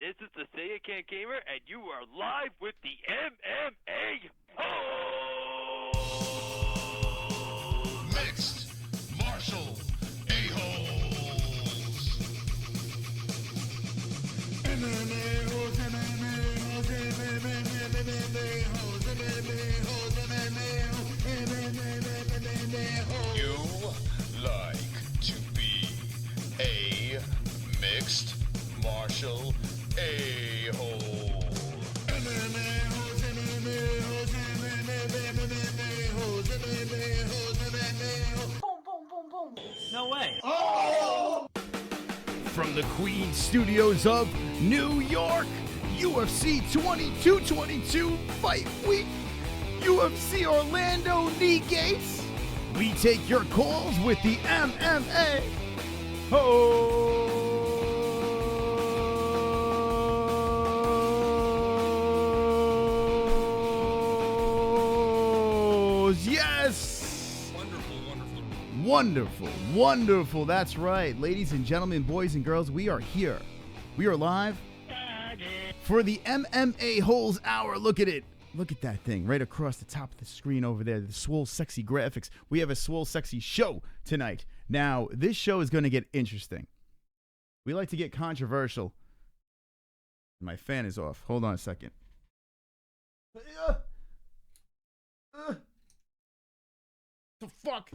This is the Say It Can't Gamer, and you are live with the MMA-Holes! Mixed martial a-holes. MMA-Holes, MMA-Holes, MMA-Holes, MMA-Holes, MMA-Holes. You like to be a mixed martial a-hole. MMA-Holes, MMA-Holes, MMA-Holes, MMA-Holes, MMA-Holes. Boom, boom, boom, boom. No way. Oh! From the Queen Studios of New York, UFC 2222 Fight Week, UFC Orlando Knee Gates. We take your calls with the MMA-Holes. Yes! Wonderful. That's right. Ladies and gentlemen, boys and girls, we are here. We are live for the MMA-Holes Hour. Look at it. Look at that thing right across the top of the screen over there. The swole, sexy graphics. We have a swole, sexy show tonight. Now, this show is going to get interesting. We like to get controversial. My fan is off. Hold on a second. The fuck?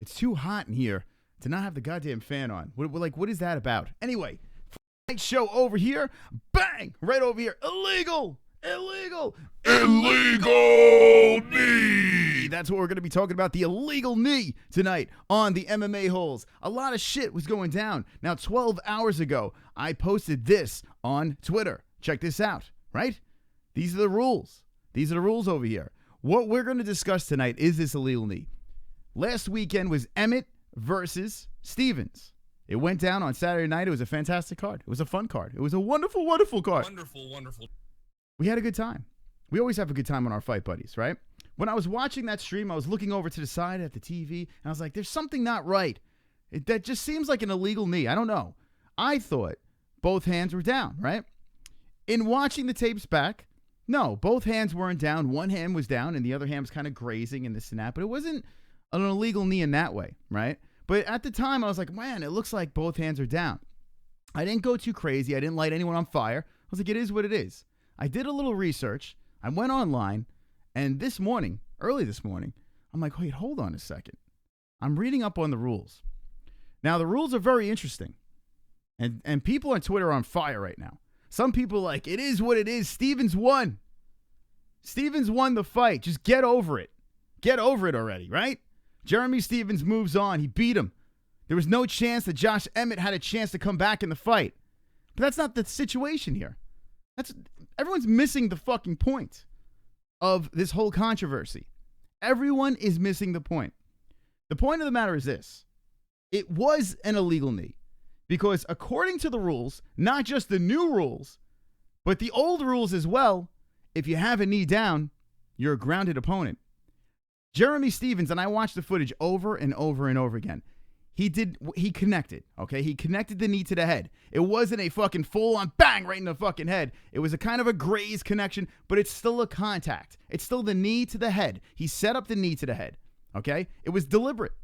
It's too hot in here to not have the goddamn fan on. What is that about? Anyway, fight show over here. Bang! Right over here. Illegal knee! That's what we're going to be talking about, the illegal knee tonight on the MMA-Holes. A lot of shit was going down. Now, 12 hours ago, I posted this on Twitter. Check this out, right? These are the rules. These are the rules over here. What we're going to discuss tonight is this illegal knee. Last weekend was Emmett versus Stevens. It went down on Saturday night. It was a fantastic card. It was a fun card. It was a wonderful card. Wonderful. We had a good time. We always have a good time on our Fight Buddies, right? When I was watching that stream, I was looking over to the side at the TV, and I was like, there's something not right. That just seems like an illegal knee. I don't know. I thought both hands were down, right? In watching the tapes back, no, both hands weren't down. One hand was down, and the other hand was kind of grazing and this and that, but it wasn't an illegal knee in that way, right? But at the time, I was like, man, it looks like both hands are down. I didn't go too crazy. I didn't light anyone on fire. I was like, it is what it is. I did a little research. I went online, and this morning, early this morning, I'm like, wait, hold on a second. I'm reading up on the rules. Now, the rules are very interesting, and people on Twitter are on fire right now. Some people are like, it is what it is. Stevens won. Stevens won the fight. Just get over it. Get over it already, right? Jeremy Stevens moves on. He beat him. There was no chance that Josh Emmett had a chance to come back in the fight. But that's not the situation here. Everyone's missing the fucking point of this whole controversy. Everyone is missing the point. The point of the matter is this. It was an illegal knee because according to the rules, not just the new rules, but the old rules as well, if you have a knee down, you're a grounded opponent. Jeremy Stevens, and I watched the footage over and over and over again. He connected, okay? He connected the knee to the head. It wasn't a fucking full-on bang right in the fucking head. It was a kind of a grazed connection, but it's still a contact. It's still the knee to the head. He set up the knee to the head, okay? It was deliberate.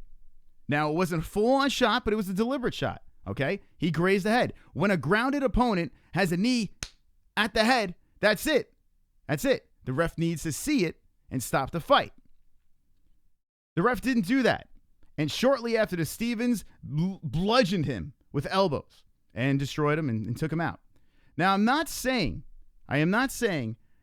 Now, it wasn't a full-on shot, but it was a deliberate shot, okay? He grazed the head. When a grounded opponent has a knee at the head, that's it. That's it. The ref needs to see it and stop the fight. The ref didn't do that. And shortly after, the Stevens bludgeoned him with elbows and destroyed him and took him out. Now, I am not saying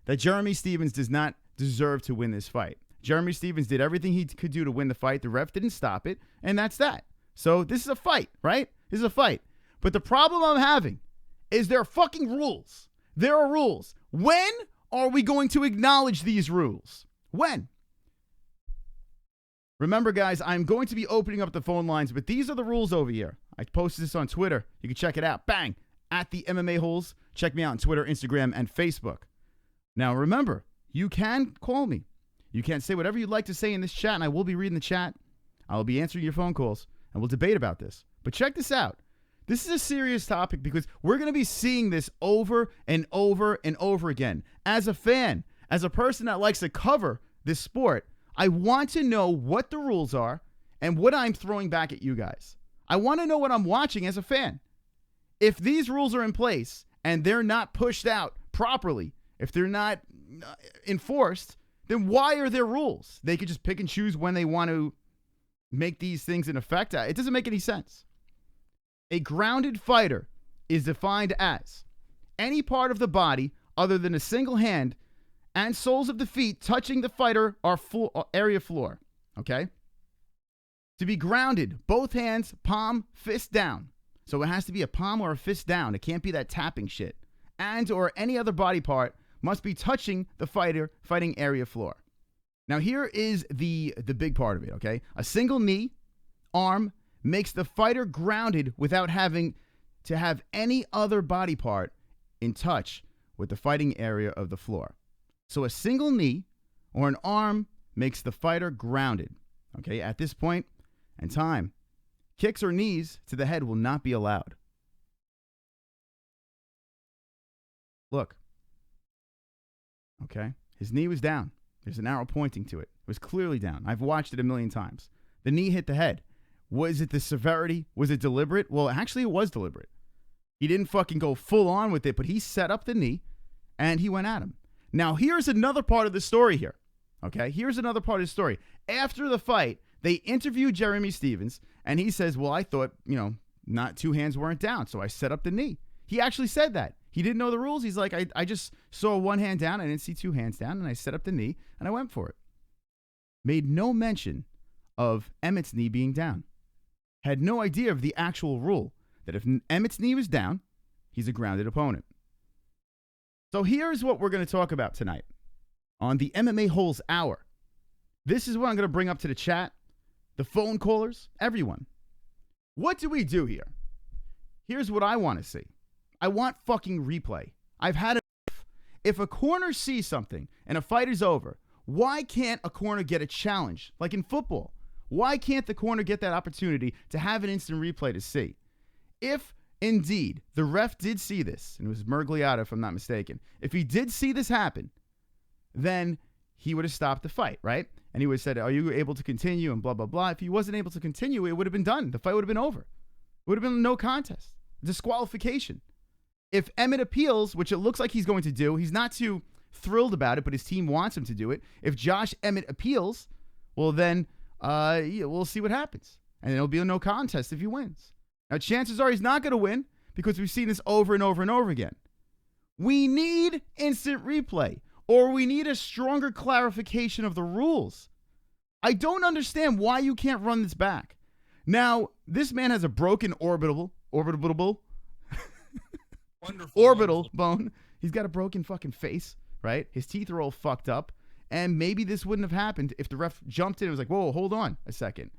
that Jeremy Stevens does not deserve to win this fight. Jeremy Stevens did everything he could do to win the fight. The ref didn't stop it, and that's that. So this is a fight, right? This is a fight. But the problem I'm having is there are fucking rules. There are rules. When are we going to acknowledge these rules? When? Remember, guys, I'm going to be opening up the phone lines, but these are the rules over here. I posted this on Twitter. You can check it out. Bang! At the MMA-Holes. Check me out on Twitter, Instagram, and Facebook. Now, remember, you can call me. You can say whatever you'd like to say in this chat, and I will be reading the chat. I will be answering your phone calls, and we'll debate about this. But check this out. This is a serious topic because we're going to be seeing this over and over and over again. As a fan, as a person that likes to cover this sport, I want to know what the rules are and what I'm throwing back at you guys. I want to know what I'm watching as a fan. If these rules are in place and they're not pushed out properly, if they're not enforced, then why are there rules? They could just pick and choose when they want to make these things in effect. It doesn't make any sense. A grounded fighter is defined as any part of the body other than a single hand and soles of the feet touching the fighter or area floor. Okay? To be grounded, both hands, palm, fist down. So it has to be a palm or a fist down. It can't be that tapping shit. And or any other body part must be touching the fighting area floor. Now here is the big part of it, okay? A single knee, arm, makes the fighter grounded without having to have any other body part in touch with the fighting area of the floor. So a single knee or an arm makes the fighter grounded, okay? At this point in time, kicks or knees to the head will not be allowed. Look. Okay? His knee was down. There's an arrow pointing to it. It was clearly down. I've watched it a million times. The knee hit the head. Was it the severity? Was it deliberate? Well, actually, it was deliberate. He didn't fucking go full on with it, but he set up the knee, and he went at him. Now, here's another part of the story here. Okay? Here's another part of the story. After the fight, they interviewed Jeremy Stephens, and he says, well, I thought, not two hands weren't down, so I set up the knee. He actually said that. He didn't know the rules. He's like, I just saw one hand down. I didn't see two hands down, and I set up the knee, and I went for it. Made no mention of Emmett's knee being down. Had no idea of the actual rule that if Emmett's knee was down, he's a grounded opponent. So here's what we're going to talk about tonight on the MMA-Holes Hour. This is what I'm going to bring up to the chat, the phone callers, everyone. What do we do here? Here's what I want to see. I want fucking replay. I've had enough. If a corner sees something and a fight is over, why can't a corner get a challenge? Like in football, why can't the corner get that opportunity to have an instant replay to see? If indeed the ref did see this, and it was Murgliata if I'm not mistaken, if he did see this happen, then he would have stopped the fight, right? And he would have said, are you able to continue, and blah, blah, blah. If he wasn't able to continue, it would have been done. The fight would have been over. It would have been no contest. Disqualification. If Emmett appeals, which it looks like he's going to do, he's not too thrilled about it, but his team wants him to do it. If Josh Emmett appeals, well, then we'll see what happens. And it'll be a no contest if he wins. Now, chances are he's not going to win because we've seen this over and over and over again. We need instant replay, or we need a stronger clarification of the rules. I don't understand why you can't run this back. Now, this man has a broken orbital bone. He's got a broken fucking face, right? His teeth are all fucked up. And maybe this wouldn't have happened if the ref jumped in and was like, whoa, hold on a second.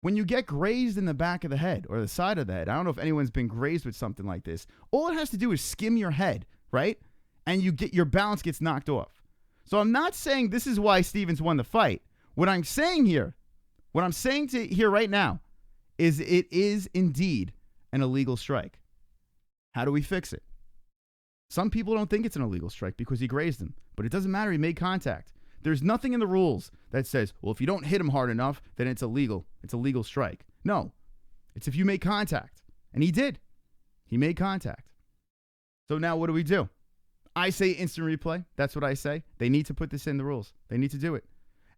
When you get grazed in the back of the head or the side of the head, I don't know if anyone's been grazed with something like this. All it has to do is skim your head, right? And your balance gets knocked off. So I'm not saying this is why Stephens won the fight. What I'm saying here right now is it is indeed an illegal strike. How do we fix it? Some people don't think it's an illegal strike because he grazed him, but it doesn't matter. He made contact. There's nothing in the rules that says, well, if you don't hit him hard enough, then it's illegal. It's a legal strike. No, it's if you make contact. And he did. He made contact. So now what do we do? I say instant replay. That's what I say. They need to put this in the rules. They need to do it.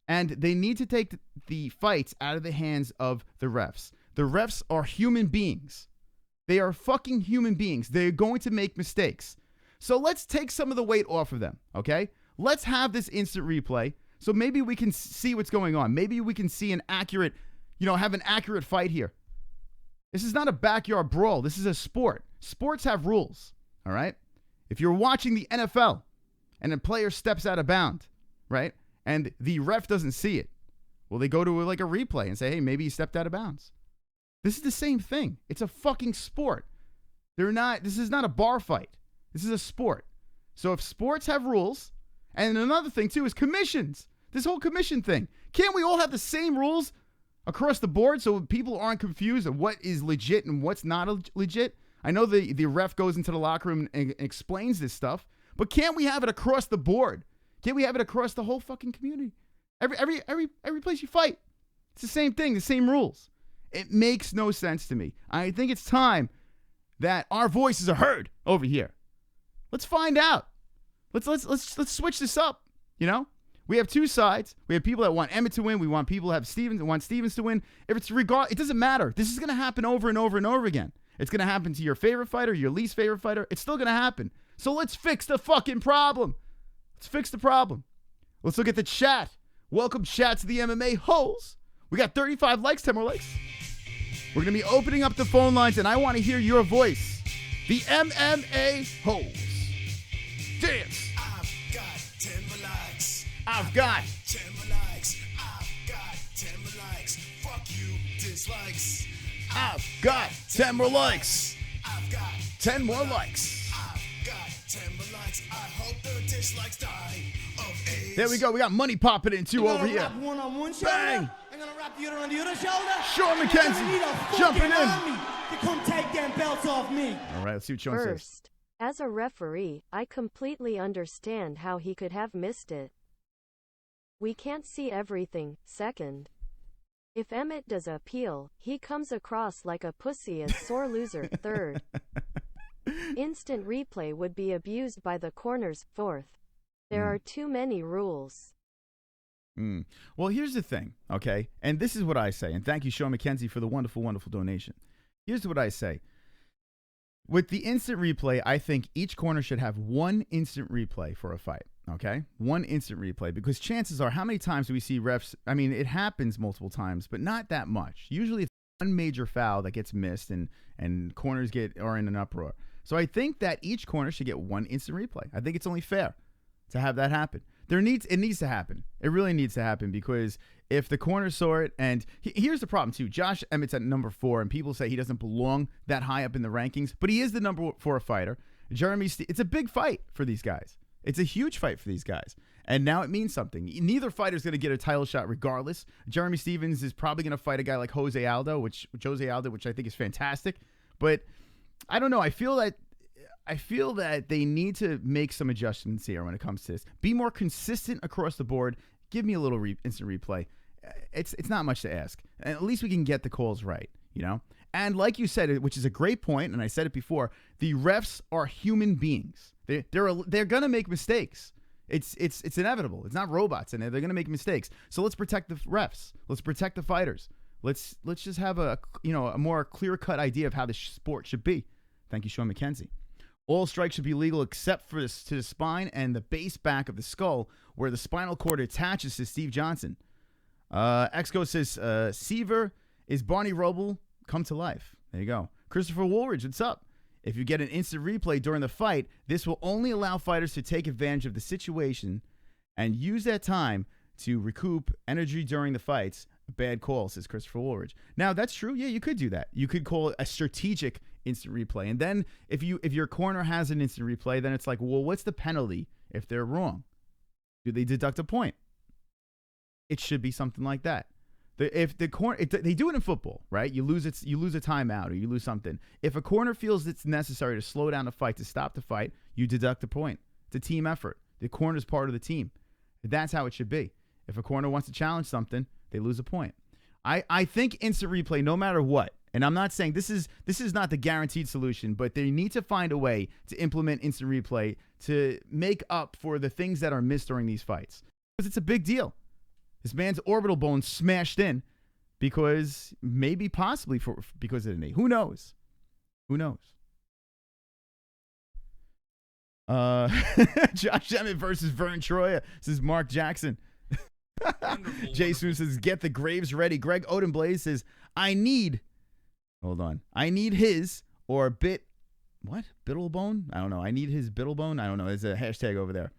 And they need to take the fights out of the hands of the refs. The refs are human beings. They are fucking human beings. They're going to make mistakes. So let's take some of the weight off of them, okay? Let's have this instant replay so maybe we can see what's going on. Maybe we can see an accurate, have an accurate fight here. This is not a backyard brawl. This is a sport. Sports have rules, all right? If you're watching the NFL and a player steps out of bounds, right, and the ref doesn't see it, well, they go to like a replay and say, hey, maybe he stepped out of bounds. This is the same thing. It's a fucking sport. This is not a bar fight. This is a sport. So if sports have rules, and another thing too is commissions. This whole commission thing. Can't we all have the same rules across the board so people aren't confused of what is legit and what's not legit? I know the ref goes into the locker room and explains this stuff, but can't we have it across the board? Can't we have it across the whole fucking community? Every place you fight, it's the same thing, the same rules. It makes no sense to me. I think it's time that our voices are heard over here. Let's find out. Let's switch this up. You know, we have two sides. We have people that want Emmett to win. We want people that have Stevens that want Stevens to win. If it's it doesn't matter. This is gonna happen over and over and over again. It's gonna happen to your favorite fighter, your least favorite fighter. It's still gonna happen. So let's fix the fucking problem. Let's fix the problem. Let's look at the chat. Welcome, chat, to the MMA-Holes. We got 35 likes, 10 more likes. We're going to be opening up the phone lines, and I want to hear your voice. The MMA-Holes. Dance. I've got 10 more likes. I've got 10 more likes. I've got 10 more likes. Fuck you, dislikes. I've got 10 more likes. I've got 10 more likes. I've got 10 more likes. I hope the dislikes die of AIDS. There we go. We got money popping in, too, over here. One on one shoulder. Bang. I'm gonna wrap the other on the other shoulder. Sean Mckenzie jumping in. To come take them belts off me. All right, let's see what Sean says. First, as a referee, I completely understand how he could have missed it. We can't see everything. Second, if Emmett does appeal, he comes across like a pussy as sore loser. Third, instant replay would be abused by the corners. Fourth, there are too many rules. Well, here's the thing, okay? And this is what I say. And thank you, Sean Mckenzie, for the wonderful, wonderful donation. Here's what I say. With the instant replay, I think each corner should have one instant replay for a fight, okay? One instant replay, because chances are, how many times do we see refs? I mean, it happens multiple times, but not that much. Usually it's one major foul that gets missed and corners are in an uproar. So I think that each corner should get one instant replay. I think it's only fair to have that happen. It needs to happen. It really needs to happen, because if the corner saw it, and here's the problem too. Josh Emmett's at number 4, and people say he doesn't belong that high up in the rankings, but he is the number 4 fighter. It's a big fight for these guys. It's a huge fight for these guys, and now it means something. Neither fighter's going to get a title shot regardless. Jeremy Stevens is probably going to fight a guy like Jose Aldo, which I think is fantastic, but I don't know. I feel that they need to make some adjustments here when it comes to this. Be more consistent across the board. Give me a little instant replay. It's not much to ask. And at least we can get the calls right, you know? And like you said, which is a great point, and I said it before, the refs are human beings. They're going to make mistakes. It's inevitable. It's not robots, and they're going to make mistakes. So let's protect the refs. Let's protect the fighters. Let's just have a more clear-cut idea of how the sport should be. Thank you, Sean Mckenzie. All strikes should be legal except for to the spine and the base back of the skull, where the spinal cord attaches to Steve Johnson. Exco says, Seaver is Barney Rubble come to life. There you go. Christopher Woolridge, what's up? If you get an instant replay during the fight, this will only allow fighters to take advantage of the situation and use that time to recoup energy during the fights. A bad call, says Christopher Woolridge. Now, that's true. Yeah, you could do that. You could call a strategic instant replay. And then if your corner has an instant replay, then it's like, well, what's the penalty if they're wrong? Do they deduct a point? It should be something like that. If the corner, they do it in football, right? You lose a timeout or you lose something. If a corner feels it's necessary to slow down the fight, to stop the fight, you deduct a point. It's a team effort. The corner is part of the team. That's how it should be. If a corner wants to challenge something, they lose a point. I think instant replay, no matter what, and I'm not saying this is not the guaranteed solution, but they need to find a way to implement instant replay to make up for the things that are missed during these fights. Because it's a big deal. This man's orbital bone smashed in because possibly because of the knee. Who knows? Who knows? Josh Emmett versus Vern Troya. This is Mark Jackson. Jason says, get the graves ready. Greg Odenblaze says, I need his or Bittlebone? I don't know. I need his Bittlebone? I don't know. There's a hashtag over there.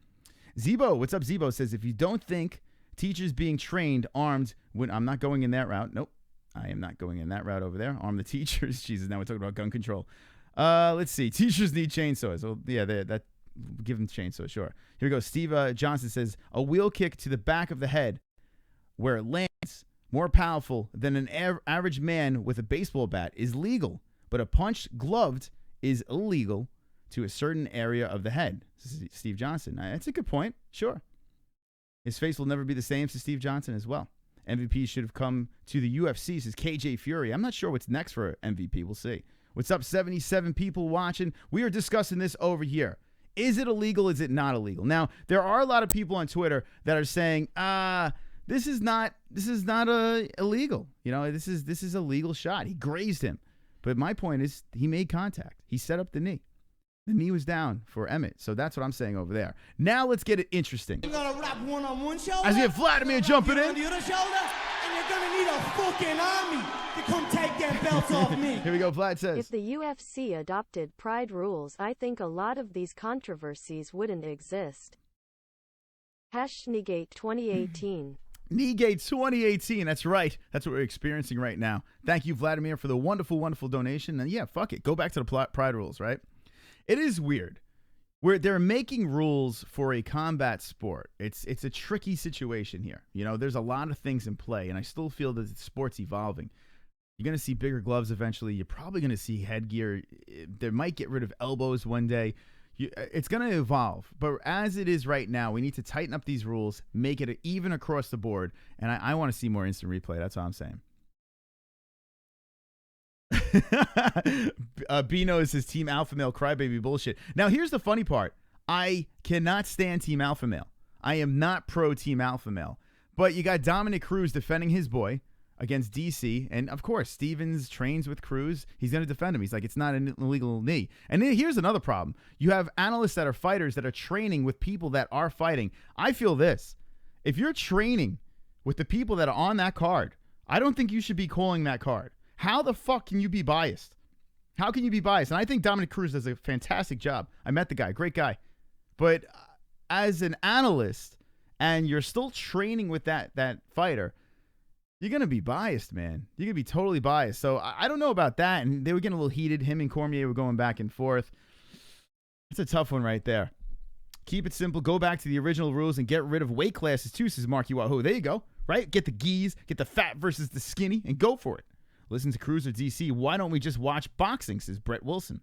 Zebo, what's up, Zebo? Says, if you don't think teachers being trained armed, I'm not going in that route. Nope. I am not going in that route over there. Arm the teachers. Jesus, now we're talking about gun control. Let's see. Teachers need chainsaws. Well, yeah, give him chainsaw, sure. Here we go. Steve Johnson says, a wheel kick to the back of the head where it lands more powerful than an average man with a baseball bat is legal, but a punch gloved is illegal to a certain area of the head. This is Steve Johnson. That's a good point. Sure. His face will never be the same, says Steve Johnson as well. MVP should have come to the UFC, says KJ Fury. I'm not sure what's next for MVP. We'll see. What's up, 77 people watching? We are discussing this over here. Is it illegal? Is it not illegal? Now, there are a lot of people on Twitter that are saying, this is not illegal. You know, this is a legal shot. He grazed him. But my point is he made contact. He set up the knee. The knee was down for Emmett. So that's what I'm saying over there. Now let's get it interesting. You're gonna wrap one on one shoulder. As we have Vladimir jumping in. On the other shoulder, and you're gonna need a fucking army to come take them belts off me. Here we go. Vlad says, If the UFC adopted Pride rules, I think a lot of these controversies wouldn't exist. #Negate 2018. Negate 2018. That's right. That's what we're experiencing right now. Thank you, Vladimir, for the wonderful, wonderful donation. And yeah, fuck it. Go back to the Pride rules, right? It is weird. Where they're making rules for a combat sport. It's a tricky situation here. You know, there's a lot of things in play, and I still feel that the sport's evolving. You're going to see bigger gloves eventually. You're probably going to see headgear. They might get rid of elbows one day. It's going to evolve. But as it is right now, we need to tighten up these rules, make it even across the board, and I want to see more instant replay. That's all I'm saying. Bino is his Team Alpha Male crybaby bullshit. Now, here's the funny part. I cannot stand Team Alpha Male. I am not pro Team Alpha Male. But you got Dominic Cruz defending his boy against DC. And, of course, Stevens trains with Cruz. He's going to defend him. He's like, it's not an illegal knee. And then here's another problem. You have analysts that are fighters that are training with people that are fighting. I feel this. If you're training with the people that are on that card, I don't think you should be calling that card. How the fuck can you be biased? How can you be biased? And I think Dominic Cruz does a fantastic job. I met the guy. Great guy. But as an analyst, and you're still training with that fighter, you're going to be biased, man. You're going to be totally biased. So I don't know about that. And they were getting a little heated. Him and Cormier were going back and forth. It's a tough one right there. Keep it simple. Go back to the original rules and get rid of weight classes too, says Marky Wahoo. There you go. Right? Get the geese, get the fat versus the skinny, and go for it. Listen to Cruz or DC. Why don't we just watch boxing, says Brett Wilson.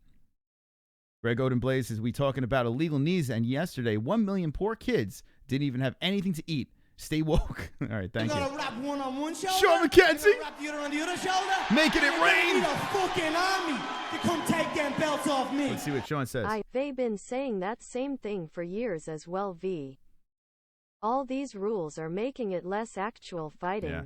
Greg Odin Blaze says, we talking about illegal knees, and yesterday 1 million poor kids didn't even have anything to eat. Stay woke. All right, thank you. You're gonna wrap one on one shoulder. Sean McKenzie. You're gonna wrap the other on the other shoulder. Making it rain. You need a fucking army to come take them belts off me. Let's see what Sean says. They've been saying that same thing for years as well. All these rules are making it less actual fighting. Yeah.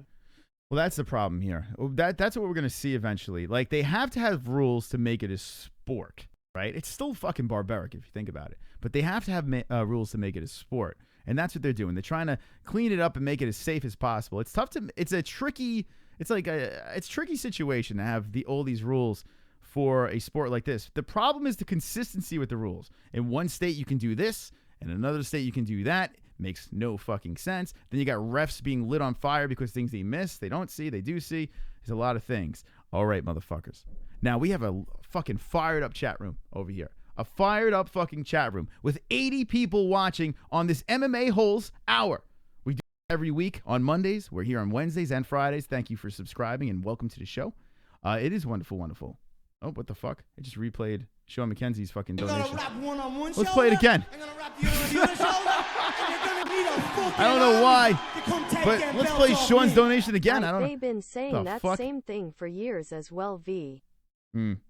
Well, that's the problem here. That's what we're going to see eventually. Like, they have to have rules to make it a sport, right? It's still fucking barbaric if you think about it. But they have to have rules to make it a sport. And that's what they're doing. They're trying to clean it up and make it as safe as possible. It's tough to, it's a tricky situation to have all these rules for a sport like this. The problem is the consistency with the rules. In one state, you can do this. In another state, you can do that. Makes no fucking sense. Then you got refs being lit on fire because things they miss, they don't see, they do see. There's a lot of things. All right, motherfuckers. Now, we have a fucking fired up chat room over here. A fired up fucking chat room with 80 people watching on this MMA-Holes hour. We do it every week on Mondays. We're here on Wednesdays and Fridays. Thank you for subscribing and welcome to the show. It is wonderful, wonderful. Oh, what the fuck? I just replayed Sean McKenzie's fucking donation. Let's play it again. I don't know why, but let's play Sean's donation again. I don't know. They've been saying that same thing for years as well.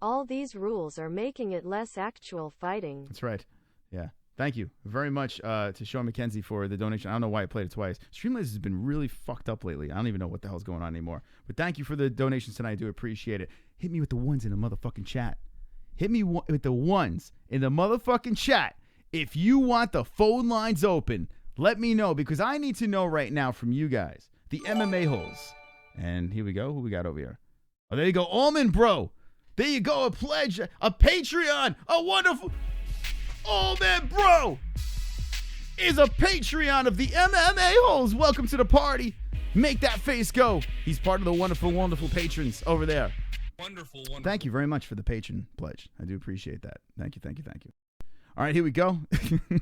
All these rules are making it less actual fighting. That's right. Yeah. Thank you very much to Sean McKenzie for the donation. I don't know why I played it twice. Streamlabs has been really fucked up lately. I don't even know what the hell's going on anymore. But thank you for the donations tonight. I do appreciate it. Hit me with the ones in the motherfucking chat. Hit me with the ones in the motherfucking chat. If you want the phone lines open, let me know, because I need to know right now from you guys. The MMA-Holes. And here we go. Who we got over here? Oh, there you go. Almond Bro. There you go. A pledge. A Patreon. A wonderful... Almond Bro is a Patreon of the MMA-Holes. Welcome to the party. Make that face go. He's part of the wonderful, wonderful patrons over there. Wonderful, wonderful. Thank you very much for the patron pledge. I do appreciate that. Thank you, thank you, thank you. All right, here we go.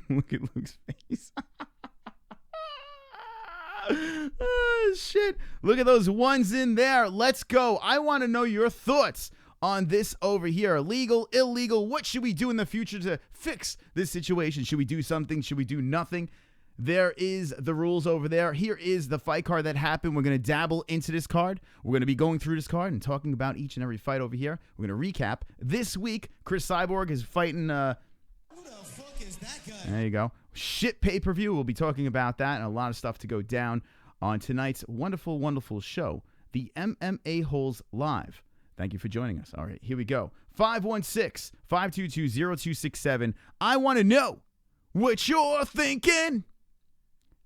Look at Luke's face. Oh, shit. Look at those ones in there. Let's go. I want to know your thoughts on this over here. Legal, illegal. What should we do in the future to fix this situation? Should we do something? Should we do nothing? There is the rules over there. Here is the fight card that happened. We're going to dabble into this card. We're going to be going through this card and talking about each and every fight over here. We're going to recap. This week, CRIS CYBORG is fighting... Who the fuck is that guy? There you go. Shit pay-per-view. We'll be talking about that and a lot of stuff to go down on tonight's wonderful, wonderful show, the MMA-Holes Live. Thank you for joining us. All right, here we go. 516-522-0267. I want to know what you're thinking.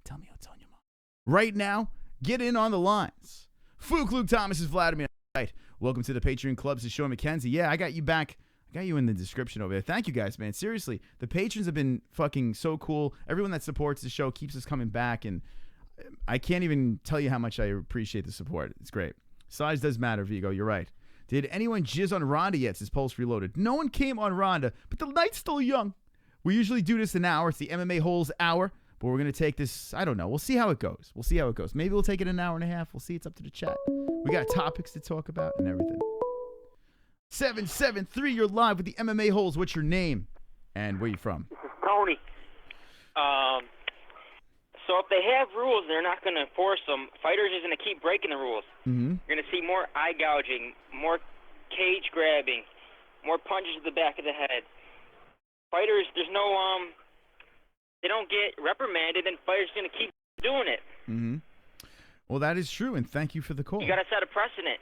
Tell me what's on your mind. Right now, get in on the lines. Fook Luke Thomas is Vladimir. Right. Welcome to the Patreon Clubs to show Mckenzie. Yeah, I got you back. I got you in the description over there. Thank you guys, man. Seriously, the patrons have been fucking so cool. Everyone that supports the show keeps us coming back, and I can't even tell you how much I appreciate the support. It's great. Size does matter, Vigo. You're right. Did anyone jizz on Ronda yet? Says Pulse Reloaded. No one came on Ronda, but the night's still young. We usually do this an hour. It's the MMA-Holes hour. But we're going to take this, I don't know. We'll see how it goes. We'll see how it goes. Maybe we'll take it an hour and a half. We'll see. It's up to the chat. We got topics to talk about and everything. 773, you're live with the MMA-Holes. What's your name? And where you from? This is Tony. So if they have rules, they're not going to enforce them. Fighters are going to keep breaking the rules. Mm-hmm. You're going to see more eye gouging, more cage grabbing, more punches to the back of the head. Fighters, there's no they don't get reprimanded, and fighters are going to keep doing it. Mm-hmm. Well, that is true, and thank you for the call. You got to set a precedent.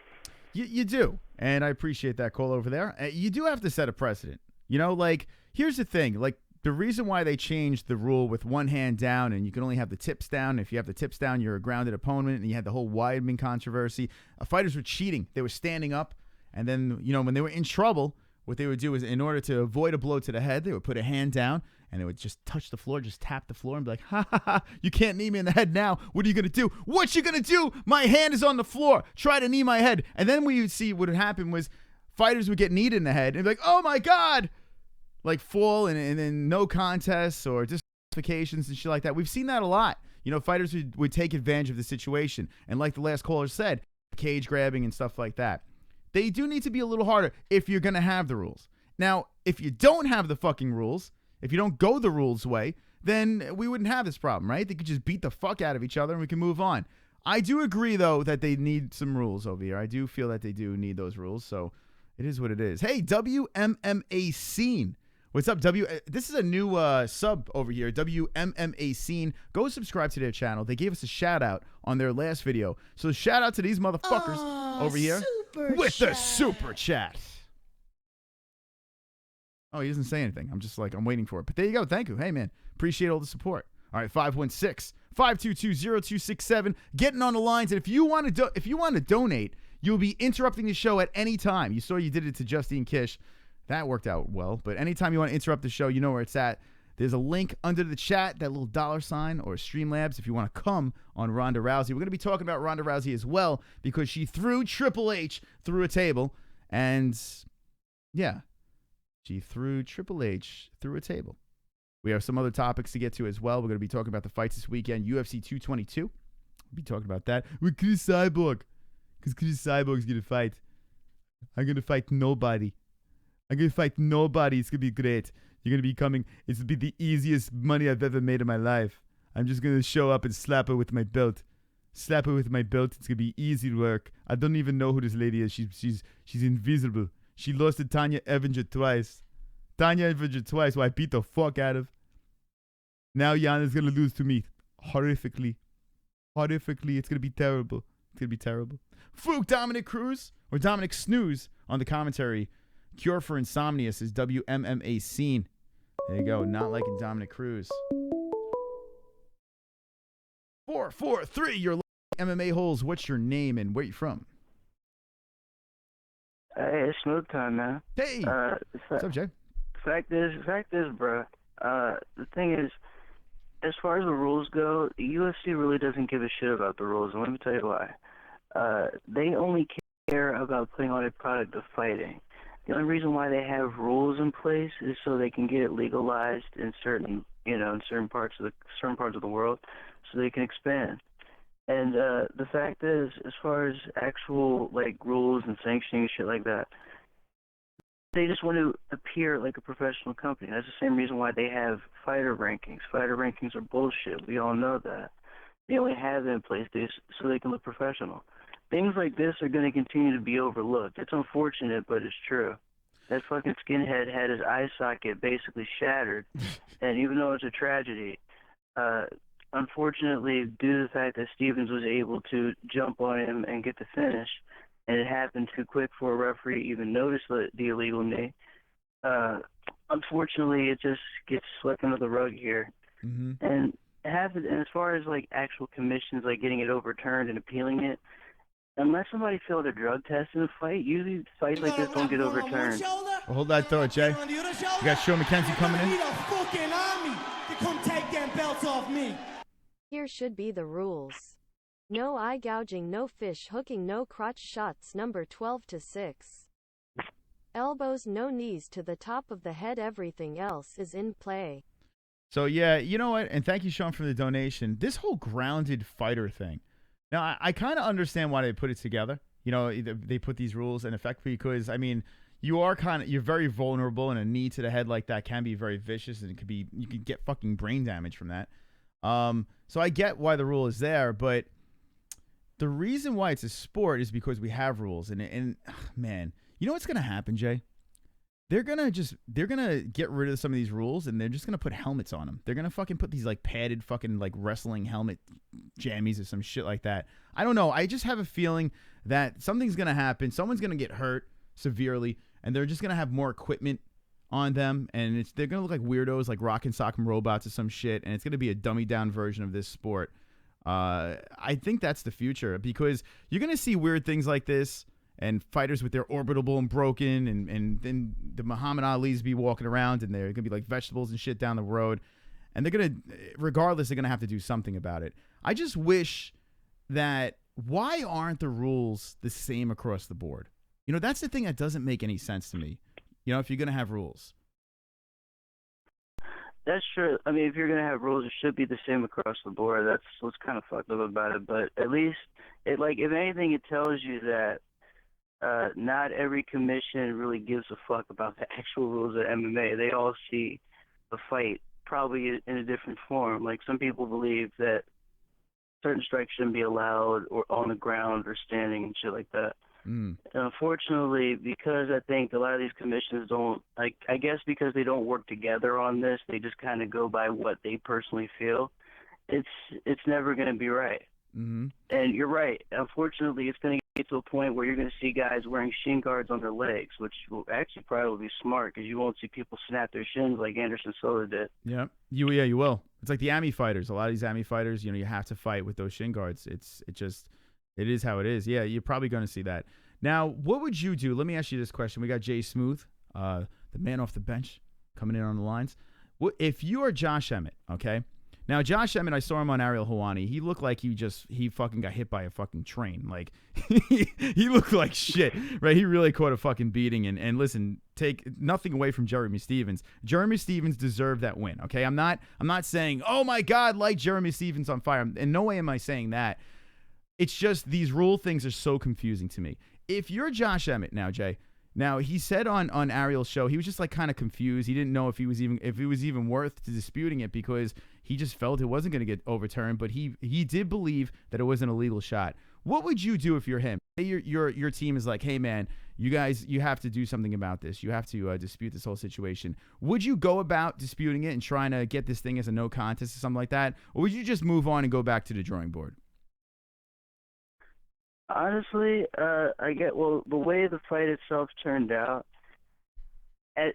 You do, and I appreciate that call over there. You do have to set a precedent. You know, like, here's the thing. Like, the reason why they changed the rule with one hand down and you can only have the tips down. If you have the tips down, you're a grounded opponent, and you had the whole Weidman controversy. Fighters were cheating. They were standing up, and then, you know, when they were in trouble, what they would do is, in order to avoid a blow to the head, they would put a hand down, and they would just touch the floor, just tap the floor, and be like, ha, ha, ha, you can't knee me in the head now. What are you going to do? What you going to do? My hand is on the floor. Try to knee my head. And then what you'd see, what would happen was fighters would get kneed in the head and be like, oh, my God. Like, fall and then no contests or disqualifications and shit like that. We've seen that a lot. You know, fighters would take advantage of the situation. And like the last caller said, cage grabbing and stuff like that. They do need to be a little harder if you're going to have the rules. Now, if you don't have the fucking rules, if you don't go the rules way, then we wouldn't have this problem, right? They could just beat the fuck out of each other and we can move on. I do agree, though, that they need some rules over here. I do feel that they do need those rules, so it is what it is. Hey, WMMA Scene. What's up, This is a new sub over here, WMMA Scene. Go subscribe to their channel. They gave us a shout-out on their last video. So shout-out to these motherfuckers over here with the super chat. Oh, he doesn't say anything. I'm just like, I'm waiting for it. But there you go. Thank you. Hey, man. Appreciate all the support. All right, 516-522-0267. Getting on the lines. And if you want to donate, you'll be interrupting the show at any time. You saw you did it to Justine Kish. That worked out well. But anytime you want to interrupt the show, you know where it's at. There's a link under the chat, that little $sign or Streamlabs if you want to come on Ronda Rousey. We're going to be talking about Ronda Rousey as well because she threw Triple H through a table. And, yeah. She threw Triple H through a table. We have some other topics to get to as well. We're going to be talking about the fights this weekend. UFC 222. We'll be talking about that with CRIS CYBORG. Because CRIS CYBORG's going to fight. I'm going to fight nobody. I'm going to fight nobody. It's going to be great. You're going to be coming. It's going to be the easiest money I've ever made in my life. I'm just going to show up and slap her with my belt. Slap her with my belt. It's going to be easy work. I don't even know who this lady is. She's invisible. She lost to Tanya Evinger twice. Tanya Evinger twice, who I beat the fuck out of. Now Yana's going to lose to me. Horrifically. Horrifically. It's going to be terrible. It's going to be terrible. Fook Dominic Cruz, or Dominic Snooze, on the commentary. Cure for Insomnia says WMMA Scene. There you go. Not liking Dominic Cruz. 443, you're MMA-Holes. What's your name and where you from? Hey, it's Smooth Time, man. Hey. What's up, Jay? Fact is, bro. The thing is, as far as the rules go, the UFC really doesn't give a shit about the rules, and let me tell you why. They only care about putting on a product of fighting. The only reason why they have rules in place is so they can get it legalized in certain, in certain parts of the world, so they can expand. And the fact is, as far as actual like rules and sanctioning and shit like that, they just want to appear like a professional company. That's the same reason why they have fighter rankings. Fighter rankings are bullshit. We all know that. They only have them in place so they can look professional. Things like this are going to continue to be overlooked. It's unfortunate, but it's true. That fucking skinhead had his eye socket basically shattered, and even though it's a tragedy, unfortunately, due to the fact that Stevens was able to jump on him and get the finish, and it happened too quick for a referee to even notice the illegal knee, unfortunately, it just gets swept under the rug here. Mm-hmm. And as far as like actual commissions, like getting it overturned and appealing it, unless somebody failed a drug test in a fight, usually fights like this don't get overturned. Well, hold that thought, Jay. You got Sean McKenzie coming in. Need a fucking army to come take them belts off me. Here should be the rules. No eye gouging, no fish hooking, no crotch shots. Number 12 to 6. Elbows, no knees to the top of the head. Everything else is in play. So, yeah, you know what? And thank you, Sean, for the donation. This whole grounded fighter thing. Now, I kind of understand why they put it together. You know, they put these rules in effect because, I mean, you're very vulnerable, and a knee to the head like that can be very vicious, and you could get fucking brain damage from that. So I get why the rule is there, but the reason why it's a sport is because we have rules. And man, you know what's going to happen, Jay? They're going to get rid of some of these rules, and they're just going to put helmets on them. They're going to fucking put these like padded fucking like wrestling helmet jammies or some shit like that. I don't know. I just have a feeling that something's going to happen. Someone's going to get hurt severely, and they're just going to have more equipment on them, and they're going to look like weirdos, like rock and sock robots or some shit, and it's going to be a dummy down version of this sport. I think that's the future, because you're going to see weird things like this, and fighters with their orbital and broken, and then the Muhammad Ali's be walking around, and they're going to be like vegetables and shit down the road. And they're going to, regardless, they're going to have to do something about it. I just wish that, why aren't the rules the same across the board? You know, that's the thing that doesn't make any sense to me. You know, if you're going to have rules. That's true. I mean, if you're going to have rules, it should be the same across the board. That's what's kind of fucked up about it. But at least, if anything, it tells you that not every commission really gives a fuck about the actual rules of MMA. They all see the fight probably in a different form. Like, some people believe that certain strikes shouldn't be allowed, or on the ground or standing and shit like that. And unfortunately, because I think a lot of these commissions don't, like, I guess because they don't work together on this, they just kind of go by what they personally feel. It's never going to be right. Mm-hmm. And you're right. Unfortunately, it's going to get to a point where you're going to see guys wearing shin guards on their legs, which will actually probably be smart, because you won't see people snap their shins like Anderson Silva did. Yeah, you will. It's like the AMI fighters. A lot of these AMI fighters, you know, you have to fight with those shin guards. It is how it is. Yeah, you're probably going to see that. Now, what would you do? Let me ask you this question. We got Jay Smooth, the man off the bench, coming in on the lines. If you are Josh Emmett, okay? Now, Josh Emmett, I saw him on Ariel Helwani. He looked like he fucking got hit by a fucking train. Like, he looked like shit, right? He really caught a fucking beating. And listen, take nothing away from Jeremy Stevens. Jeremy Stevens deserved that win, okay? I'm not saying, oh my God, light Jeremy Stevens on fire. In no way am I saying that. It's just these rule things are so confusing to me. If you're Josh Emmett now, Jay, now he said on Ariel's show, he was just like kind of confused. He didn't know if it was even worth disputing it, because he just felt it wasn't going to get overturned, but he did believe that it was an illegal shot. What would you do if you're him? Say your team is like, hey man, you guys, you have to do something about this. You have to dispute this whole situation. Would you go about disputing it and trying to get this thing as a no contest or something like that? Or would you just move on and go back to the drawing board? Honestly, the way the fight itself turned out,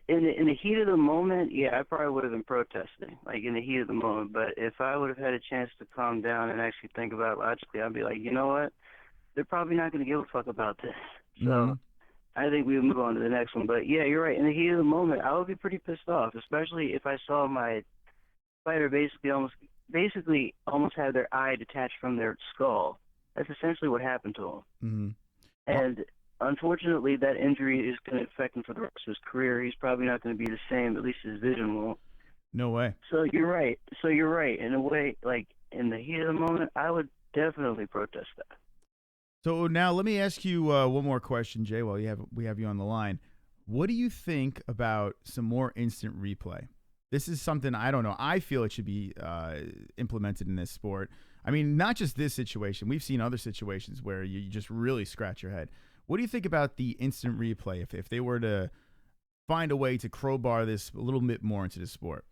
in the heat of the moment, yeah, I probably would have been protesting, like in the heat of the moment. But if I would have had a chance to calm down and actually think about it logically, I'd be like, you know what? They're probably not going to give a fuck about this. So I think we would move on to the next one. But yeah, you're right. In the heat of the moment, I would be pretty pissed off, especially if I saw my fighter basically almost have their eye detached from their skull. That's essentially what happened to him. Mm-hmm. And unfortunately, that injury is going to affect him for the rest of his career. He's probably not going to be the same. At least his vision won't. No way. So you're right. In a way, like in the heat of the moment, I would definitely protest that. So now let me ask you one more question, Jay, while we have you on the line. What do you think about some more instant replay? This is something, I don't know, I feel it should be implemented in this sport. I mean, not just this situation. We've seen other situations where you just really scratch your head. What do you think about the instant replay if they were to find a way to crowbar this a little bit more into the sport?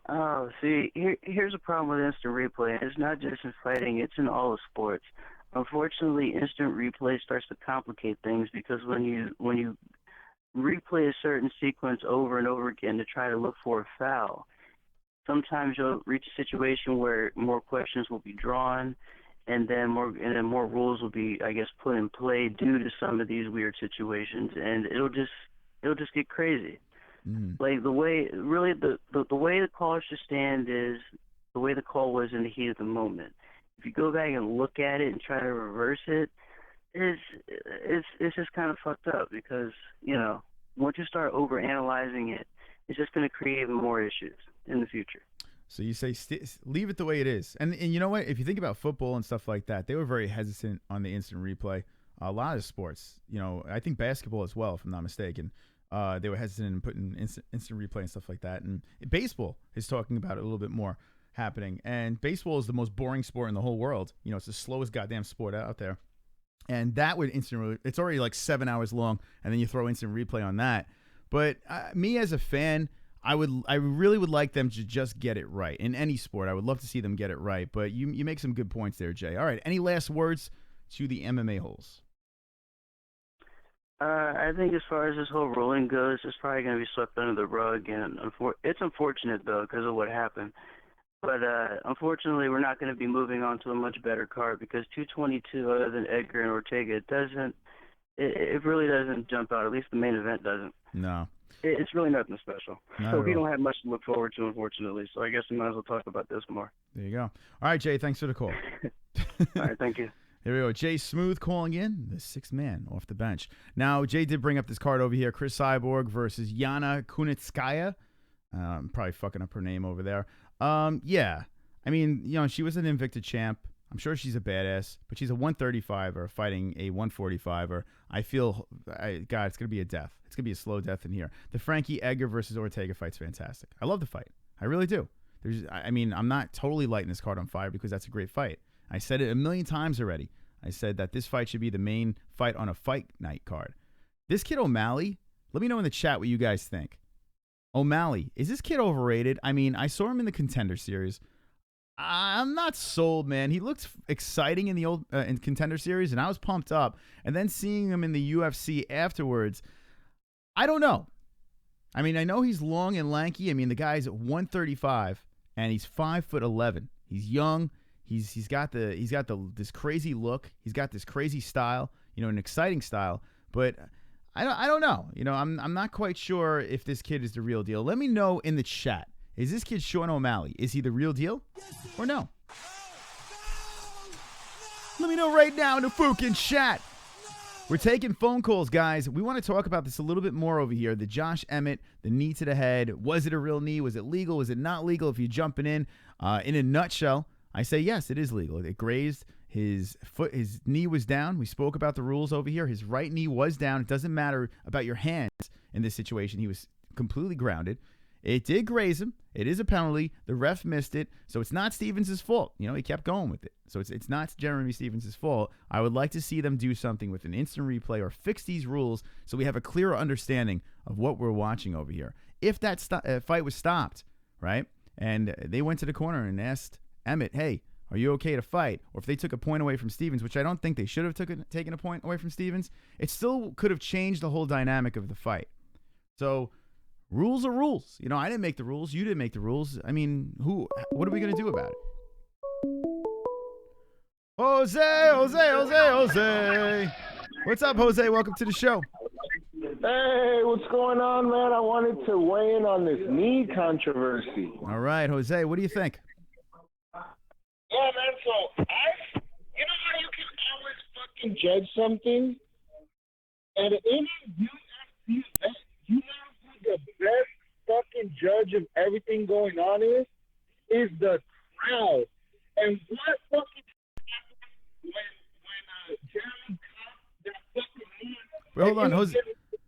Oh, see, here's a problem with instant replay. It's not just in fighting, it's in all the sports. Unfortunately, instant replay starts to complicate things because when you replay a certain sequence over and over again to try to look for a foul, sometimes you'll reach a situation where more questions will be drawn, and then more rules will be, I guess, put in play due to some of these weird situations, and it'll just get crazy. Like the way the call should stand is the way the call was in the heat of the moment. If you go back and look at it and try to reverse it, it's just kind of fucked up because, you know, once you start overanalyzing it, it's just going to create even more issues in the future. So you say leave it the way it is. And you know what? If you think about football and stuff like that, they were very hesitant on the instant replay. A lot of sports, you know, I think basketball as well, if I'm not mistaken. They were hesitant in putting instant replay and stuff like that. And baseball is talking about it a little bit more happening. And baseball is the most boring sport in the whole world. You know, it's the slowest goddamn sport out there. And that would it's already like 7 hours long, and then you throw instant replay on that. But me as a fan, I really would like them to just get it right in any sport. I would love to see them get it right. But you make some good points there, Jay. All right, any last words to the MMA-Holes? I think as far as this whole ruling goes, it's probably going to be swept under the rug, and it's unfortunate though because of what happened. But unfortunately, we're not going to be moving on to a much better card because 222, other than Edgar and Ortega, it really doesn't jump out. At least the main event doesn't. No. It's really nothing special. Not so at we all. don't have much to look forward to, unfortunately. So I guess we might as well talk about this more. There you go. All right, Jay, thanks for the call. All right, thank you. There we go. Jay Smooth calling in, the sixth man off the bench. Now, Jay did bring up this card over here, CRIS CYBORG versus Yana KUNITSKAYA. I'm probably fucking up her name over there. Yeah. I mean, you know, she was an Invicta champ. I'm sure she's a badass, but she's a 135er fighting a 145er. I feel, God, it's going to be a death. It's going to be a slow death in here. The Frankie Edgar versus Ortega fight's fantastic. I love the fight. I really do. I mean, I'm not totally lighting this card on fire because that's a great fight. I said it a million times already. I said that this fight should be the main fight on a fight night card. This kid O'Malley, let me know in the chat what you guys think. O'Malley, is this kid overrated? I mean, I saw him in the Contender Series. I'm not sold, man. He looked exciting in the old in Contender Series, and I was pumped up. And then seeing him in the UFC afterwards, I don't know. I mean, I know he's long and lanky. I mean, the guy's 135, and he's 5'11". He's young. He's got this crazy look. He's got this crazy style. You know, an exciting style. But I don't know. You know, I'm not quite sure if this kid is the real deal. Let me know in the chat. Is this kid Sean O'Malley? Is he the real deal or no? Let me know right now in the fucking chat. We're taking phone calls, guys. We want to talk about this a little bit more over here. The Josh Emmett, the knee to the head. Was it a real knee? Was it legal? Was it not legal? If you're jumping in a nutshell, I say yes, it is legal. It grazed his foot. His knee was down. We spoke about the rules over here. His right knee was down. It doesn't matter about your hands in this situation. He was completely grounded. It did graze him. It is a penalty. The ref missed it. So it's not Stevens' fault. You know, he kept going with it. So it's not Jeremy Stevens' fault. I would like to see them do something with an instant replay or fix these rules so we have a clearer understanding of what we're watching over here. If that fight was stopped, right, and they went to the corner and asked Emmett, hey, are you okay to fight? Or if they took a point away from Stevens, which I don't think they should have taken a point away from Stevens, it still could have changed the whole dynamic of the fight. So rules are rules. You know, I didn't make the rules. You didn't make the rules. I mean, what are we going to do about it? Jose. What's up, Jose? Welcome to the show. Hey, what's going on, man? I wanted to weigh in on this knee controversy. All right, Jose, what do you think? Yeah, man, so you know how you can always fucking fucking judge something, at any UFC event, you know who the best fucking judge of everything going on is the crowd. And what fucking happened when Jeremy caught that fucking knee? Wait, hold on, Jose.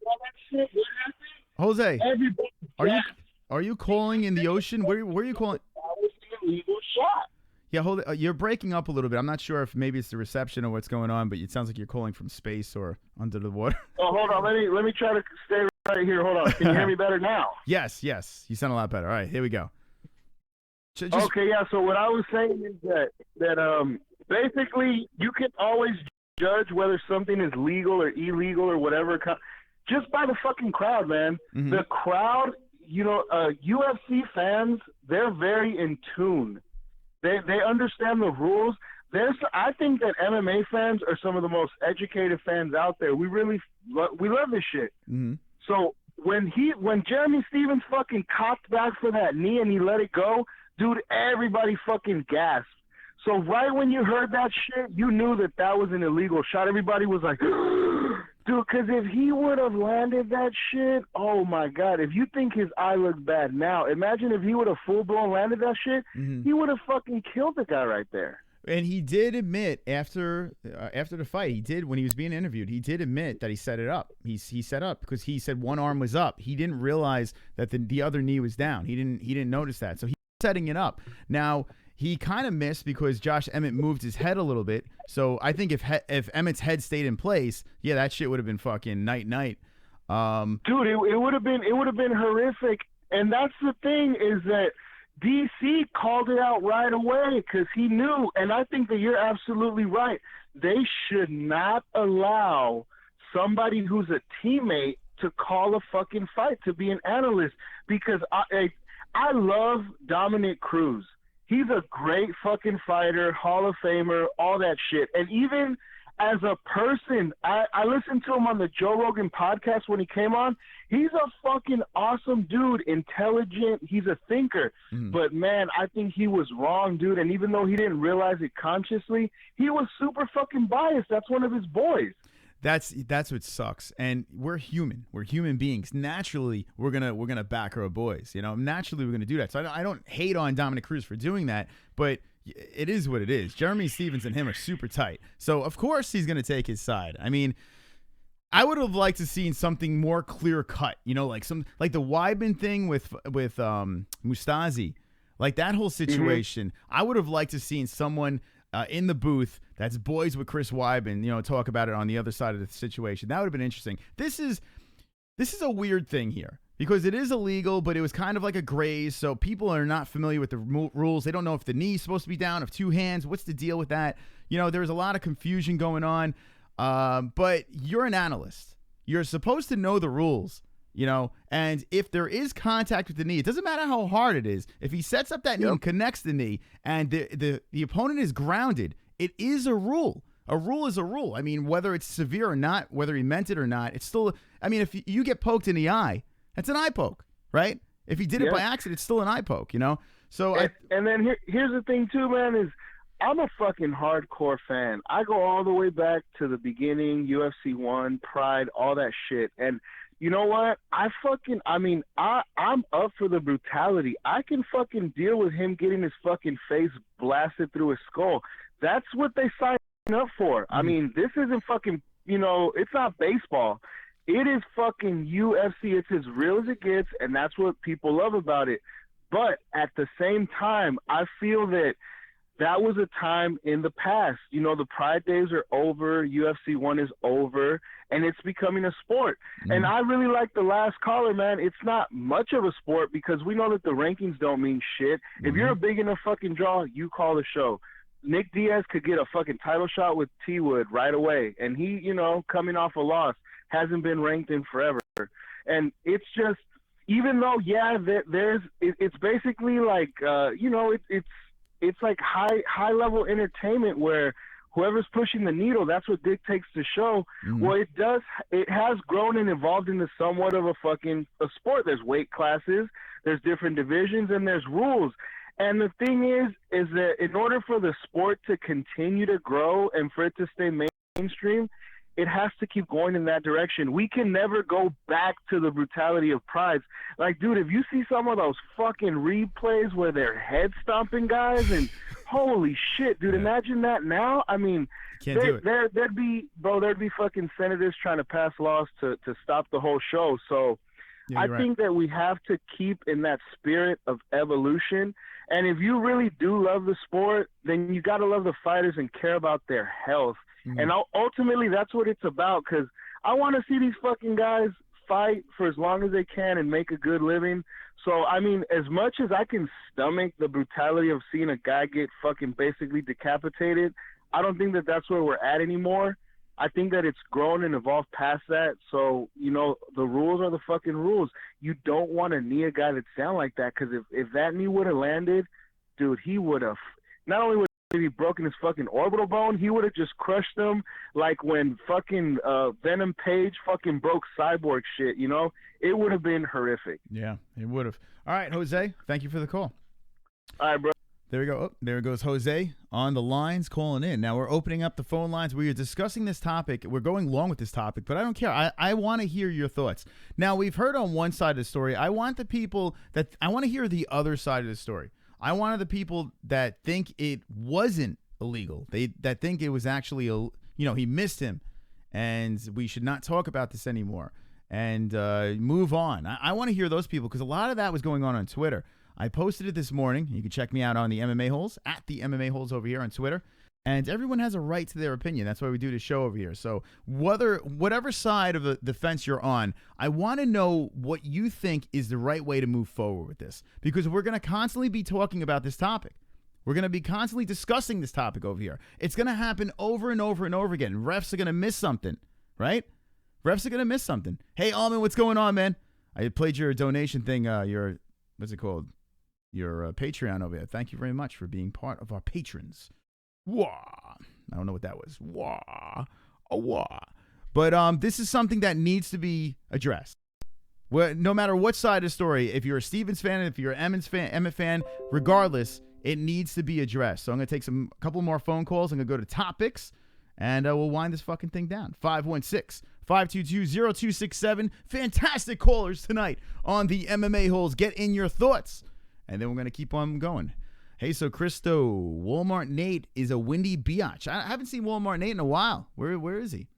All that shit, what happened? Jose, Everybody are you calling in the ocean? Where are you calling? That was an illegal shot. Yeah, hold it. You're breaking up a little bit. I'm not sure if maybe it's the reception or what's going on, but it sounds like you're calling from space or under the water. Oh, hold on. Let me try to stay right here. Hold on. Can you hear me better now? Yes. You sound a lot better. All right, here we go. Okay, yeah. So what I was saying is that basically you can always judge whether something is legal or illegal or whatever just by the fucking crowd, man. Mm-hmm. The crowd, UFC fans, they're very in tune. They understand the rules. I think that MMA fans are some of the most educated fans out there. We love this shit. Mm-hmm. So when Jeremy Stevens fucking copped back for that knee and he let it go, dude, everybody fucking gasped. So right when you heard that shit, you knew that was an illegal shot. Everybody was like, dude, because if he would have landed that shit, oh my God, if you think his eye looked bad now, imagine if he would have full-blown landed that shit, he would have fucking killed the guy right there. And he did admit after the fight, when he was being interviewed, he did admit that he set it up. He set up because he said one arm was up. He didn't realize that the other knee was down. He didn't notice that. So he was setting it up. Now, he kind of missed because Josh Emmett moved his head a little bit. So I think if Emmett's head stayed in place, yeah, that shit would have been fucking night. Dude, it would have been horrific. And that's the thing is that DC called it out right away because he knew. And I think that you're absolutely right. They should not allow somebody who's a teammate to call a fucking fight, to be an analyst, because I love Dominic Cruz. He's a great fucking fighter, Hall of Famer, all that shit. And even as a person, I listened to him on the Joe Rogan podcast when he came on. He's a fucking awesome dude, intelligent. He's a thinker. But, man, I think he was wrong, dude. And even though he didn't realize it consciously, he was super fucking biased. That's one of his boys. That's what sucks. And we're human. We're human beings. Naturally, we're gonna back our boys. Naturally, we're gonna do that. So I don't hate on Dominic Cruz for doing that, but it is what it is. Jeremy Stevens and him are super tight. So of course he's gonna take his side. I mean, I would have liked to seen something more clear cut. Like the Weidman thing with Mustazi, like that whole situation. I would have liked to seen someone in the booth that's boys with Chris Weidman, talk about it on the other side of the situation. That would have been interesting. This is a weird thing here because it is illegal, but it was kind of like a graze, so people are not familiar with the rules. They don't know if the knee's supposed to be down, if two hands, what's the deal with that? There's a lot of confusion going on, but you're an analyst. You're supposed to know the rules. And if there is contact with the knee, it doesn't matter how hard it is. If he sets up that knee and connects the knee and the opponent is grounded, it is a rule. A rule is a rule. I mean, whether it's severe or not, whether he meant it or not, it's still, I mean, if you get poked in the eye, that's an eye poke, right? If he did it by accident, it's still an eye poke, So and then here's the thing too, man, is I'm a fucking hardcore fan. I go all the way back to the beginning, UFC 1, Pride, all that shit. And you know what? I'm up for the brutality. I can fucking deal with him getting his fucking face blasted through his skull. That's what they signed up for. I mean, this isn't fucking, it's not baseball. It is fucking UFC. It's as real as it gets, and that's what people love about it. But at the same time, I feel that was a time in the past. The Pride days are over. UFC 1 is over, and it's becoming a sport. And I really like the last caller, man. It's not much of a sport because we know that the rankings don't mean shit. If you're a big enough fucking draw, you call the show. Nick Diaz could get a fucking title shot with T Wood right away, and he, coming off a loss, hasn't been ranked in forever. And it's just, even though, it's basically like, it's like high level entertainment where whoever's pushing the needle, that's what dictates the show. Well, it has grown and evolved into somewhat of a sport. There's weight classes, there's different divisions, and there's rules. And the thing is that in order for the sport to continue to grow and for it to stay mainstream, it has to keep going in that direction. We can never go back to the brutality of prides. Like, dude, if you see some of those fucking replays where they're head stomping guys, and holy shit, dude, imagine that now. I mean, there'd be fucking senators trying to pass laws to stop the whole show. So I think that we have to keep in that spirit of evolution. And if you really do love the sport, then you got to love the fighters and care about their health. And ultimately, that's what it's about, because I want to see these fucking guys fight for as long as they can and make a good living. So, I mean, as much as I can stomach the brutality of seeing a guy get fucking basically decapitated, I don't think that that's where we're at anymore. I think that it's grown and evolved past that. So, you know, the rules are the fucking rules. You don't want to knee a guy that's down like that, because if that knee would have landed, dude, he would have not only would he broken his fucking orbital bone, he would have just crushed him like when fucking Venom Page fucking broke Cyborg shit, you know? It would have been horrific. Yeah, it would have. All right, Jose, thank you for the call. All right, bro. There we go. Oh, there goes Jose on the lines calling in. Now we're opening up the phone lines. We are discussing this topic. We're going along with this topic, but I don't care. I want to hear your thoughts. Now, we've heard on one side of the story. I want to hear the other side of the story. I wanted the people that think it wasn't illegal. That think it was actually, he missed him, and we should not talk about this anymore and move on. I want to hear those people, because a lot of that was going on Twitter. I posted it this morning. You can check me out on the MMA-Holes, at the MMA-Holes over here on Twitter. And everyone has a right to their opinion. That's why we do the show over here. So whatever side of the fence you're on, I want to know what you think is the right way to move forward with this. Because we're going to constantly be talking about this topic. We're going to be constantly discussing this topic over here. It's going to happen over and over and over again. Refs are going to miss something, right? Refs are going to miss something. Hey, Alman, what's going on, man? I played your donation thing, what's it called? Your Patreon over there. Thank you very much for being part of our patrons. Wah. I don't know what that was. Wah. Wah. But this is something that needs to be addressed. No matter what side of the story, if you're a Stevens fan, if you're an Emmett fan, regardless, it needs to be addressed. So I'm going to take a couple more phone calls. I'm going to go to topics, and we'll wind this fucking thing down. 516-522-0267. Fantastic callers tonight on the MMA-Holes. Get in your thoughts, and then we're going to keep on going. Hey, so Christo, Walmart Nate is a windy biatch. I haven't seen Walmart Nate in a while. Where is he?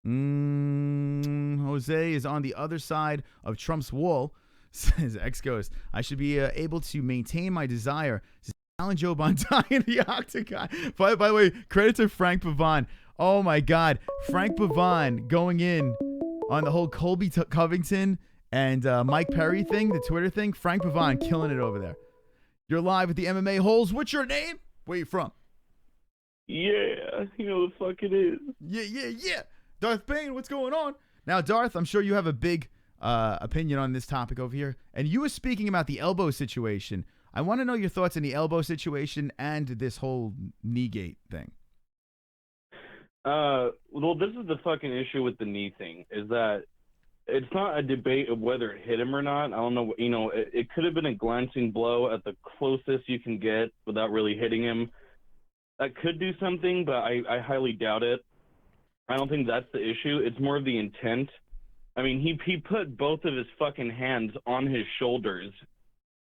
Jose is on the other side of Trump's wall. Says ex-ghost, I should be able to maintain my desire to challenge Joe Bontai in the octagon. By the way, credit to Frank Pavon. Oh, my God. Frank Pavon going in on the whole Colby Covington and Mike Perry thing, the Twitter thing. Frank Pavon killing it over there. You're live with the MMA-Holes. What's your name? Where you from? Yeah, you know the fuck it is. Yeah. Darth Bane, what's going on? Now, Darth, I'm sure you have a big opinion on this topic over here. And you were speaking about the elbow situation. I want to know your thoughts on the elbow situation and this whole knee gate thing. Well, this is the fucking issue with the knee thing, is that it's not a debate of whether it hit him or not. I don't know. You know, it could have been a glancing blow at the closest you can get without really hitting him. That could do something, but I highly doubt it. I don't think that's the issue. It's more of the intent. I mean, he put both of his fucking hands on his shoulders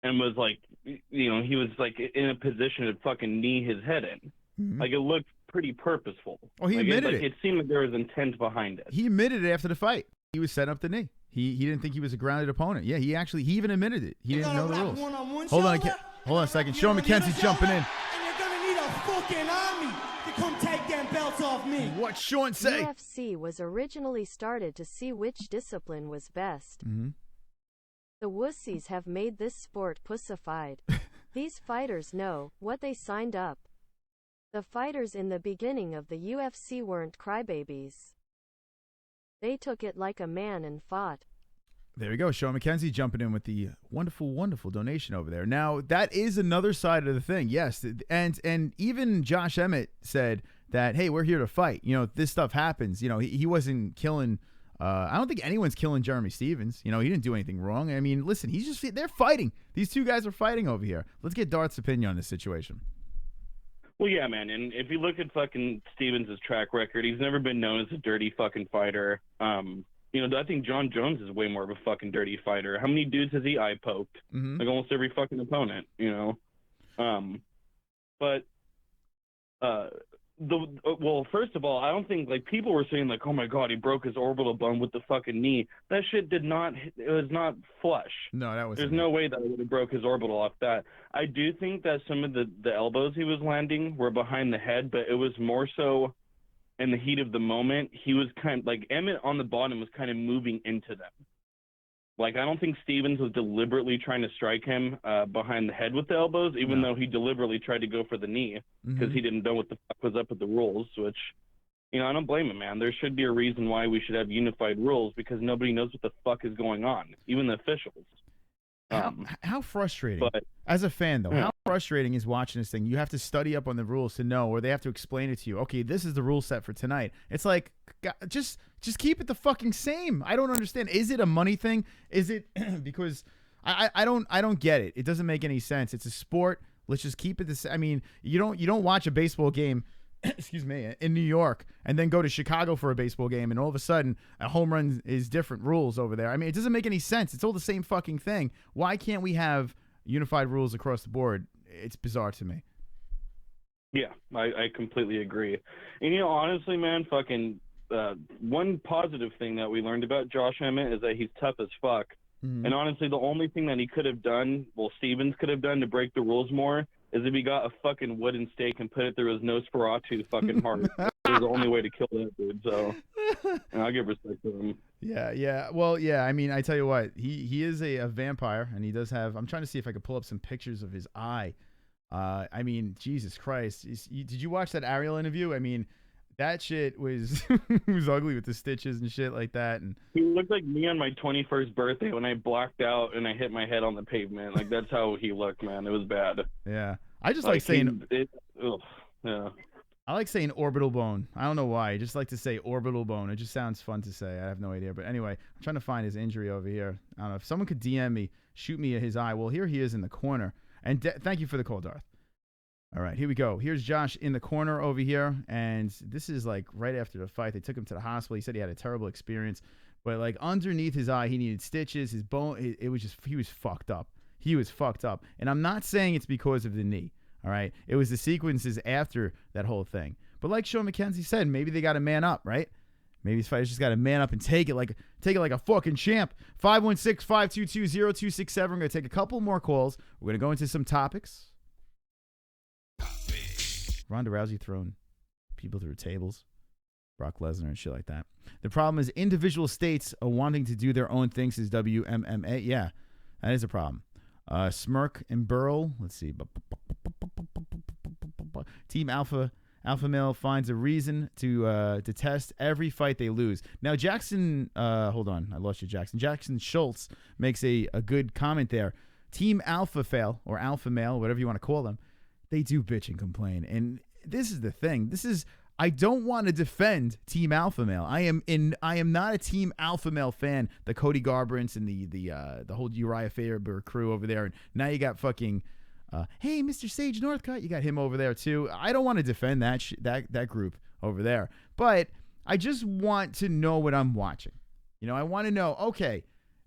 and was like, you know, he was like in a position to fucking knee his head in. Mm-hmm. Like, it looked pretty purposeful. Oh, he admitted it. It seemed like there was intent behind it. He admitted it after the fight. He was setting up the knee. He didn't think he was a grounded opponent. Yeah, he even admitted it. He didn't know the rules. Hold on a second. Sean McKenzie jumping in. And you're gonna need a fucking army to come take them belts off me. What's Sean say? UFC was originally started to see which discipline was best. Mm-hmm. The wussies have made this sport pussified. These fighters know what they signed up. The fighters in the beginning of the UFC weren't crybabies. They took it like a man and fought. There we go. Sean McKenzie jumping in with the wonderful, wonderful donation over there. Now, that is another side of the thing. Yes. And even Josh Emmett said that, hey, we're here to fight. You know, this stuff happens. You know, he wasn't killing. I don't think anyone's killing Jeremy Stevens. You know, he didn't do anything wrong. I mean, listen, they're fighting. These two guys are fighting over here. Let's get Darth's opinion on this situation. Well, yeah, man, and if you look at fucking Stevens' track record, he's never been known as a dirty fucking fighter. You know, I think John Jones is way more of a fucking dirty fighter. How many dudes has he eye poked? Like almost every fucking opponent, you know? Well, first of all, I don't think, like, people were saying, like, oh my god, he broke his orbital bone with the fucking knee. That shit it was not flush. No, that was. There's no way that I would have broke his orbital off that. I do think that some of the elbows he was landing were behind the head, but it was more so in the heat of the moment. He was kind of, like, Emmett on the bottom was kind of moving into them. Like, I don't think Stevens was deliberately trying to strike him behind the head with the elbows, even though he deliberately tried to go for the knee because he didn't know what the fuck was up with the rules, which, you know, I don't blame him, man. There should be a reason why we should have unified rules because nobody knows what the fuck is going on, even the officials. How frustrating. As a fan, though, how frustrating is watching this thing? You have to study up on the rules to know, or they have to explain it to you. Okay, this is the rule set for tonight. It's like, just keep it the fucking same. I don't understand. Is it a money thing? Is it because I don't get it. It doesn't make any sense. It's a sport. Let's just keep it the same. I mean, you don't watch a baseball game excuse me, in New York and then go to Chicago for a baseball game and all of a sudden a home run is different rules over there. I mean, it doesn't make any sense. It's all the same fucking thing. Why can't we have unified rules across the board? It's bizarre to me. Yeah, I completely agree. And, you know, honestly, man, fucking one positive thing that we learned about Josh Emmett is that he's tough as fuck. And honestly, the only thing that he could have done, well, Stevens could have done to break the rules more, is if he got a fucking wooden stake and put it through his Nosferatu fucking heart. It was the only way to kill that dude, so and I'll give respect to him. Yeah. Well, yeah, I mean, I tell you what, he is a vampire, and he does have, I'm trying to see if I could pull up some pictures of his eye. I mean, Jesus Christ. Did you watch that Ariel interview? I mean, that shit was was ugly with the stitches and shit like that. And he looked like me on my 21st birthday when I blacked out and I hit my head on the pavement. Like, that's how he looked, man. It was bad. Yeah. I just like saying yeah. I like saying orbital bone. I don't know why. I just like to say orbital bone. It just sounds fun to say. I have no idea. But anyway, I'm trying to find his injury over here. I don't know. If someone could DM me, shoot me his eye. Well, here he is in the corner. And thank you for the call, Darth. All right, here we go. Here's Josh in the corner over here, and this is like right after the fight. They took him to the hospital. He said he had a terrible experience, but like underneath his eye, he needed stitches. His bone, it was just, he was fucked up. He was fucked up, and I'm not saying it's because of the knee. All right, it was the sequences after that whole thing. But like Sean McKenzie said, maybe they got to man up, right? Maybe these fighters just got to man up and take it like a fucking champ. 516-522-0267. We're gonna take a couple more calls. We're gonna go into some topics. Ronda Rousey throwing people through tables, Brock Lesnar and shit like that. The problem is individual states are wanting to do their own things, says WMMA. Yeah, that is a problem. Smirk and Burl, let's see. Team Alpha Male finds a reason to test every fight they lose. Now, Jackson, hold on, I lost you, Jackson. Jackson Schultz makes a good comment there. Team Alpha Fail, or Alpha Male, whatever you want to call them, they do bitch and complain. And this is the thing. I don't want to defend Team Alpha Male. I am not a Team Alpha Male fan. The Cody Garbrandts and the whole Uriah Faber crew over there. And now you got fucking hey, Mr. Sage Northcutt, you got him over there too. I don't want to defend that group over there. But I just want to know what I'm watching. You know, I want to know, okay,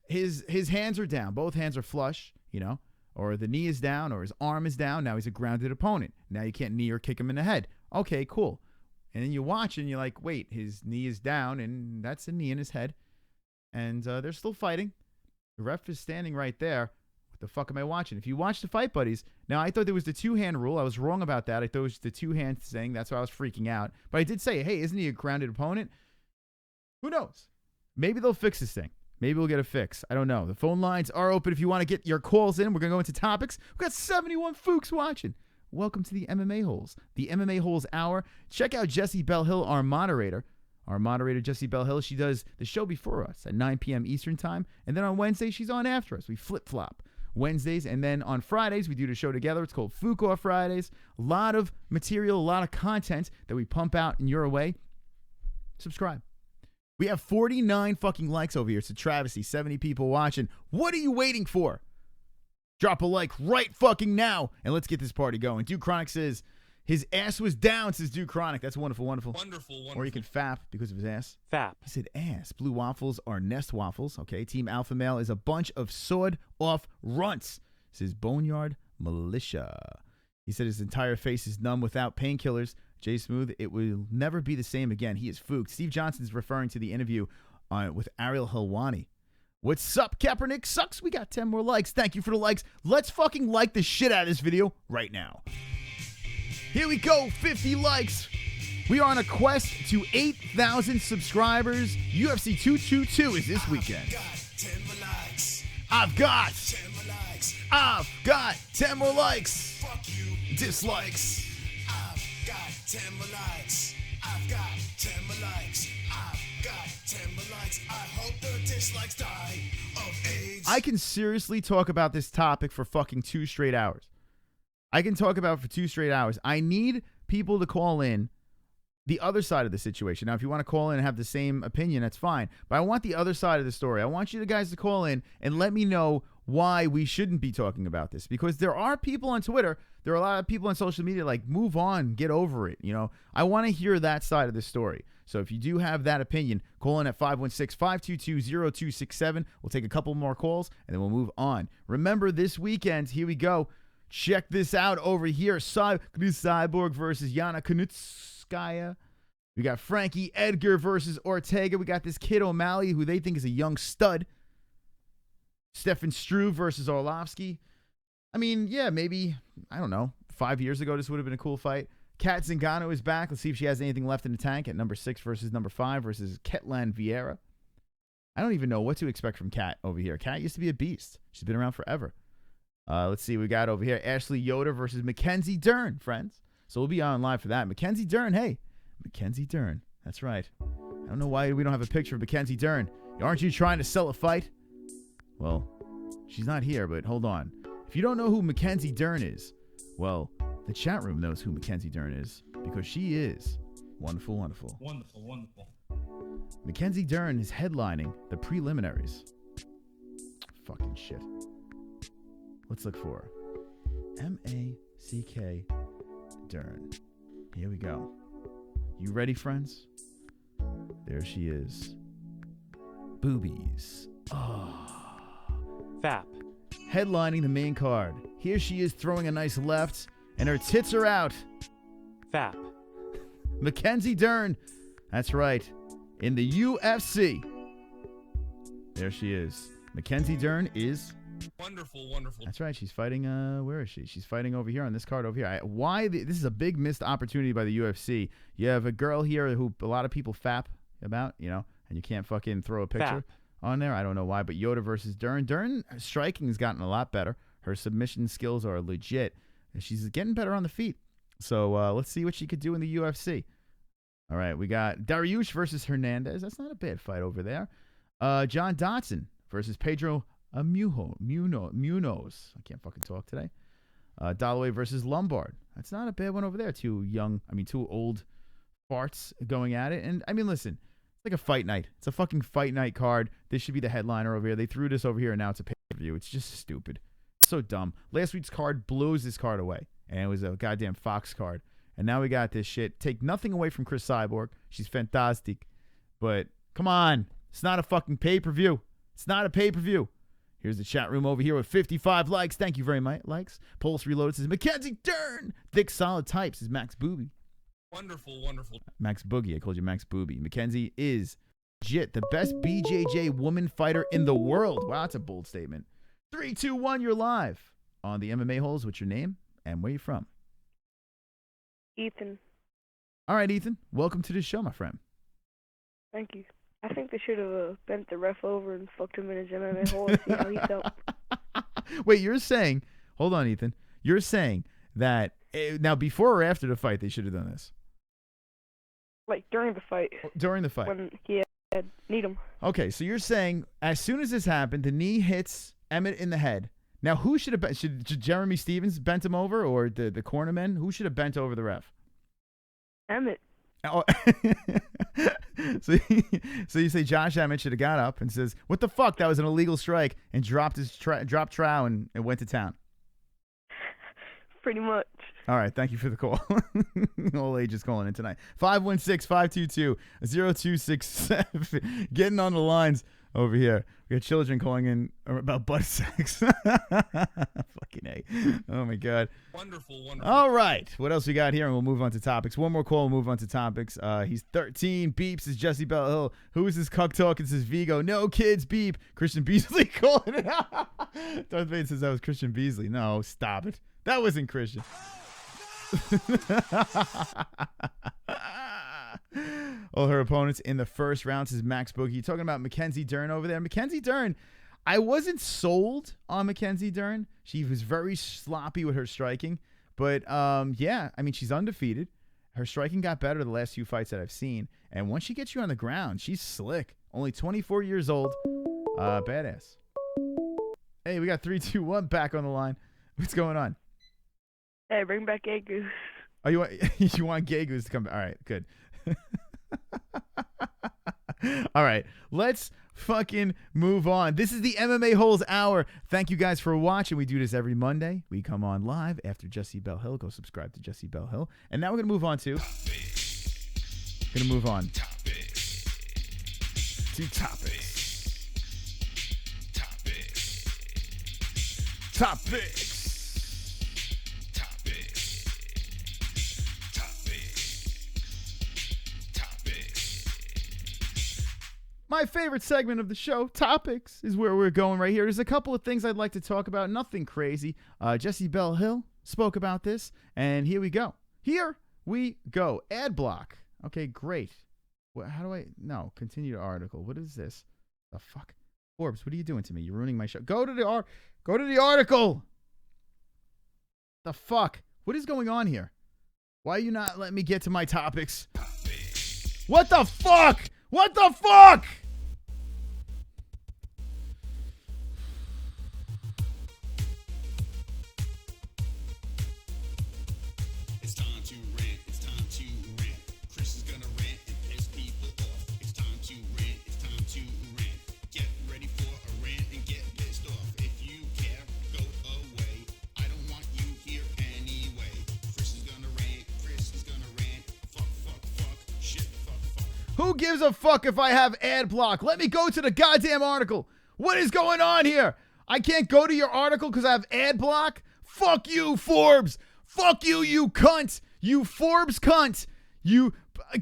his hands are down. Both hands are flush, you know. Or the knee is down, or his arm is down. Now he's a grounded opponent. Now you can't knee or kick him in the head. Okay, cool. And then you watch and you're like, wait, his knee is down, and that's a knee in his head. And they're still fighting. The ref is standing right there. What the fuck am I watching? If you watch the Fight Buddies, now I thought there was the two-hand rule. I was wrong about that. I thought it was the two-hand thing. That's why I was freaking out. But I did say, hey, isn't he a grounded opponent? Who knows? Maybe they'll fix this thing. Maybe we'll get a fix. I don't know. The phone lines are open if you want to get your calls in. We're going to go into topics. We've got 71 Fooks watching. Welcome to the MMA-Holes, the MMA-Holes Hour. Check out Jessie Bell-Hill, our moderator. Our moderator, Jessie Bell-Hill, she does the show before us at 9 p.m. Eastern Time. And then on Wednesday, she's on after us. We flip-flop Wednesdays. And then on Fridays, we do the show together. It's called Fook Off Fridays. A lot of material, a lot of content that we pump out in your way. Subscribe. We have 49 fucking likes over here. It's a travesty. 70 people watching. What are you waiting for? Drop a like right fucking now, and let's get this party going. Dude Chronic says, His ass was down, says Dude Chronic. That's wonderful, wonderful. Wonderful, wonderful. Or you can fap because of his ass. Fap. He said ass. Blue waffles are nest waffles. Okay. Team Alpha Male is a bunch of sawed-off runts, says Boneyard Militia. He said his entire face is numb without painkillers. Jay Smooth, it will never be the same again. He is fooked. Steve Johnson's referring to the interview with Ariel Helwani. What's up, Kaepernick sucks? We got 10 more likes. Thank you for the likes. Let's fucking like the shit out of this video right now. Here we go, 50 likes. We are on a quest to 8,000 subscribers. UFC 222 is this weekend. I've got 10 more likes. Fuck you. Dislikes. I've got 10 more likes. I've got 10 more likes. I've got 10 more likes. I hope the dislikes die of AIDS. I can seriously talk about this topic for fucking 2 straight hours. I can talk about it for 2 straight hours. I need people to call in the other side of the situation. Now, if you want to call in and have the same opinion, that's fine. But I want the other side of the story. I want you guys to call in and let me know why we shouldn't be talking about this. Because there are people on Twitter, there are a lot of people on social media like, move on, get over it. You know, I want to hear that side of the story. So if you do have that opinion, call in at 516-522-0267. We'll take a couple more calls and then we'll move on. Remember, this weekend, here we go. Check this out over here. CYBORG versus KUNITSKAYA. We got Frankie Edgar versus Ortega. We got this kid O'Malley, who they think is a young stud. Stefan Struve versus Orlovsky. I mean, yeah, maybe, I don't know, 5 years ago this would have been a cool fight. Kat Zingano is back. Let's see if she has anything left in the tank at number 6 versus number 5 versus Ketlan Vieira. I don't even know what to expect from Kat over here. Kat used to be a beast. She's been around forever. Let's see. We got over here Ashley Yoder versus Mckenzie Dern, friends. So we'll be on live for that. Mckenzie Dern. Hey, Mckenzie Dern. That's right. I don't know why we don't have a picture of Mckenzie Dern. Aren't you trying to sell a fight? Well, she's not here, but hold on. If you don't know who Mckenzie Dern is, well, the chat room knows who Mckenzie Dern is because she is wonderful, wonderful. Wonderful, wonderful. Mckenzie Dern is headlining the preliminaries. Fucking shit. Let's look for M-A-C-K Dern. Here we go. You ready, friends? There she is. Boobies. Oh. Fap. Headlining the main card. Here she is throwing a nice left, and her tits are out. Fap. Mckenzie Dern. That's right. In the UFC. There she is. Mckenzie Dern is... Wonderful, wonderful. That's right. She's fighting, where is she? She's fighting over here on this card over here. This is a big missed opportunity by the UFC. You have a girl here who a lot of people fap about, you know, and you can't fucking throw a picture on there. I don't know why, but Yoda versus Dern. Dern striking has gotten a lot better. Her submission skills are legit. And she's getting better on the feet. So let's see what she could do in the UFC. All right, we got Dariush versus Hernandez. That's not a bad fight over there. John Dotson versus Pedro Munoz. I can't fucking talk today. Dalloway versus Lombard. That's not a bad one over there. Two old farts going at it. And I mean, listen, it's like a fight night. It's a fucking fight night card. This should be the headliner over here. They threw this over here and now it's a pay-per-view. It's just stupid. It's so dumb. Last week's card blows this card away. And it was a goddamn Fox card. And now we got this shit. Take nothing away from CRIS Cyborg. She's fantastic. But come on. It's not a fucking pay-per-view. It's not a pay-per-view. Here's the chat room over here with 55 likes. Thank you very much. Likes. Pulse Reloaded says, Mckenzie Dern. Thick Solid Types is Max Booby. Wonderful, wonderful. Max Boogie. I called you Max Booby. Mckenzie is legit the best BJJ woman fighter in the world. Wow, that's a bold statement. 3, 2, 1, you're live on the MMA-Holes. What's your name and where you from? Ethan. All right, Ethan. Welcome to the show, my friend. Thank you. I think they should have bent the ref over and fucked him in his MMA hole and see how he felt. Wait, you're saying, hold on, Ethan. You're saying that now before or after the fight they should have done this? Like during the fight. During the fight. When he had kneed him. Okay, so you're saying as soon as this happened, the knee hits Emmett in the head. Now, who should have bent? Should Jeremy Stevens bent him over or the cornerman? Who should have bent over the ref? Emmett. Oh. So you say Josh Emmett should have got up and says, what the fuck? That was an illegal strike, and dropped his dropped trow and went to town. Pretty much. All right, thank you for the call. Old age is calling in tonight. 516-522-0267. Getting on the lines over here. We got children calling in about butt sex. Fucking A. Oh, my God. Wonderful, wonderful. All right. What else we got here? And we'll move on to topics. One more call. We'll move on to topics. He's 13. Beeps is Jesse Bell Hill. Who is this cuck talking? Says Vigo. No kids. Beep. Christian Beasley calling it out. Darth Vader says that was Christian Beasley. No, stop it. That wasn't Christian. All her opponents in the first round, says Max Boogie. You talking about Mckenzie Dern over there? Mckenzie Dern, I wasn't sold on Mckenzie Dern. She was very sloppy with her striking. But, yeah, I mean, she's undefeated. Her striking got better the last few fights that I've seen. And once she gets you on the ground, she's slick. Only 24 years old. Badass. Hey, we got 3-2-1 back on the line. What's going on? Hey, bring back Gay Goose. Oh, you want Gay Goose to come back? All right, good. All right, let's fucking move on. This is the MMA-Holes Hour. Thank you guys for watching. We do this every Monday. We come on live after Jessie Bell Hill. Go subscribe to Jessie Bell Hill. And now we're going to move on to topics. My favorite segment of the show, Topics, is where we're going right here. There's a couple of things I'd like to talk about. Nothing crazy. Jessie Bell Hill spoke about this, and here we go. Here we go. Ad block. Okay, great. How do I... No, continue the article. What is this? The fuck? Forbes, what are you doing to me? You're ruining my show. Go to the article. The fuck? What is going on here? Why are you not letting me get to my topics? What the fuck? What the fuck? It's time to rant. It's time to rant. Chris is gonna rant and piss people off. It's time to rant. It's time to rant. Get ready for a rant and get pissed off. If you care, go away. I don't want you here anyway. Chris is gonna rant. Chris is gonna rant. Fuck, shit, fuck. Who gives a fuck if I have ad block? Let me go to the goddamn article. What is going on here? I can't go to your article because I have ad block? Fuck you, Forbes. Fuck you, you cunt. You Forbes cunt. You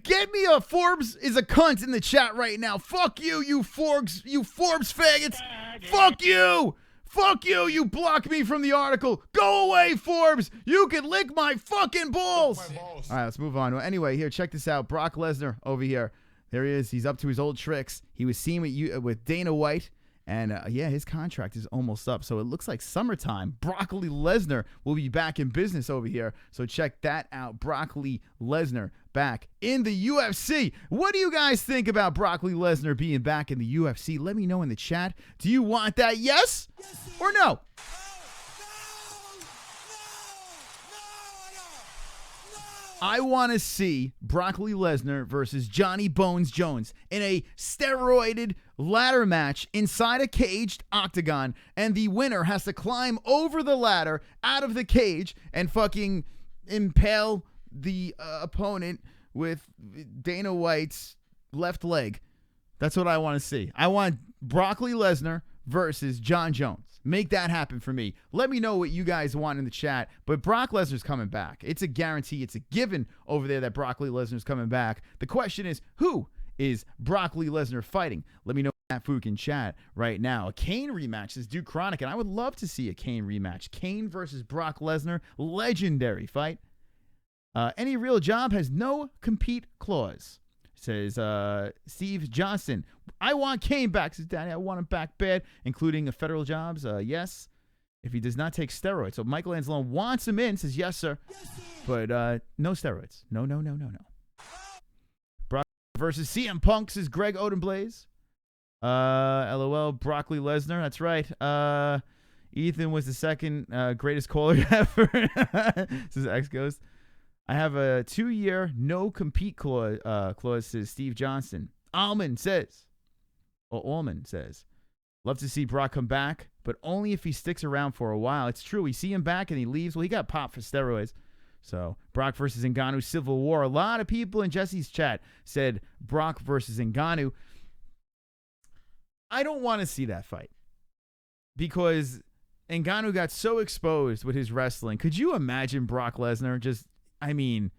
get me a Forbes is a cunt in the chat right now. Fuck you, you Forbes faggots. Fuck you. Fuck you. You block me from the article. Go away, Forbes. You can lick my fucking balls. All right, let's move on. Well, anyway, here, check this out. Brock Lesnar over here. There he is. He's up to his old tricks. He was seen with Dana White. And, yeah, his contract is almost up. So it looks like summertime. Broccoli Lesnar will be back in business over here. So check that out. Broccoli Lesnar back in the UFC. What do you guys think about Broccoli Lesnar being back in the UFC? Let me know in the chat. Do you want that yes or no? I want to see Broccoli Lesnar versus Johnny Bones Jones in a steroided ladder match inside a caged octagon, and the winner has to climb over the ladder out of the cage and fucking impale the opponent with Dana White's left leg. That's what I want to see. I want Broccoli Lesnar versus John Jones. Make that happen for me. Let me know what you guys want in the chat. But Brock Lesnar's coming back. It's a guarantee. It's a given over there that Broccoli Lesnar's coming back. The question is, who is Broccoli Lesnar fighting? Let me know in that fucking chat right now. A Kane rematch is Duke Chronic, and I would love to see a Kane rematch. Kane versus Brock Lesnar. Legendary fight. Any real job has no compete clause. Says Steve Johnson. I want Kane back. Says Daddy, I want him back bad, including a federal jobs. Yes, if he does not take steroids. So Michael Anzalone wants him in. Says yes, sir. But no steroids. No. Brock versus CM Punk. Says Greg Odenblaze. LOL. Broccoli Lesnar. That's right. Ethan was the second greatest caller ever. Says X Ghost. I have a 2-year no compete clause, says Steve Johnson. Allman says, love to see Brock come back, but only if he sticks around for a while. It's true. We see him back and he leaves. Well, he got popped for steroids. So Brock versus Ngannou, Civil War. A lot of people in Jessie's chat said Brock versus Ngannou. I don't want to see that fight because Ngannou got so exposed with his wrestling. Could you imagine Brock Lesnar just, I mean,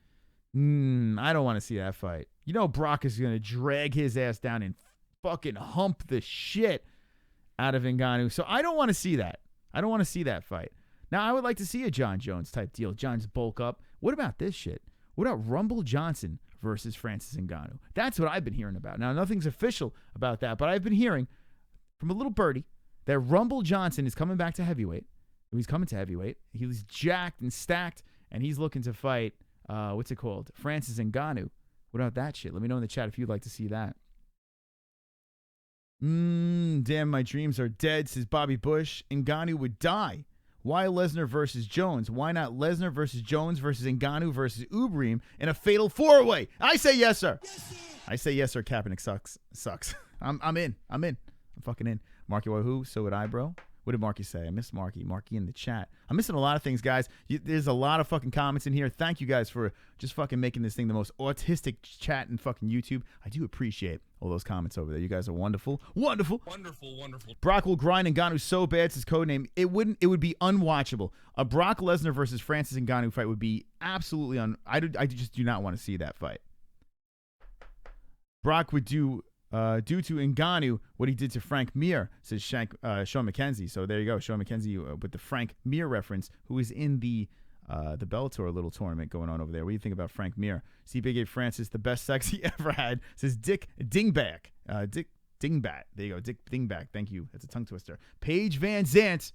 I don't want to see that fight. You know Brock is going to drag his ass down and fucking hump the shit out of Ngannou. So I don't want to see that. I don't want to see that fight. Now, I would like to see a John Jones type deal. John's bulk up. What about this shit? What about Rumble Johnson versus Francis Ngannou? That's what I've been hearing about. Now, nothing's official about that, but I've been hearing from a little birdie that Rumble Johnson is coming back to heavyweight. He's coming to heavyweight. He's jacked and stacked, and he's looking to fight, what's it called? Francis Ngannou. What about that shit? Let me know in the chat if you'd like to see that. Damn, my dreams are dead, says Bobby Bush. Ngannou would die. Why Lesnar versus Jones? Why not Lesnar versus Jones versus Ngannou versus Ubrim in a fatal four-way? I say yes, sir. I say yes, sir. Kaepernick sucks. I'm in. I'm fucking in. Marky Wahoo, so would I, bro. What did Marky say? I missed Marky. Marky in the chat. I'm missing a lot of things, guys. There's a lot of fucking comments in here. Thank you guys for just fucking making this thing the most autistic chat in fucking YouTube. I do appreciate all those comments over there. You guys are wonderful. Wonderful. Brock will grind Ngannou so bad, it's his code name. It would be unwatchable. A Brock Lesnar versus Francis Ngannou fight would be absolutely I just do not want to see that fight. Brock would do due to Ngannou what he did to Frank Mir, says Sean McKenzie. So there you go, Sean McKenzie with the Frank Mir reference, who is in the Bellator little tournament going on over there. What do you think about Frank Mir? See Big A Francis, the best sex he ever had, says Dick Dingback. Dick Dingbat. There you go, Dick Dingback. Thank you. That's a tongue twister. Paige Van Zant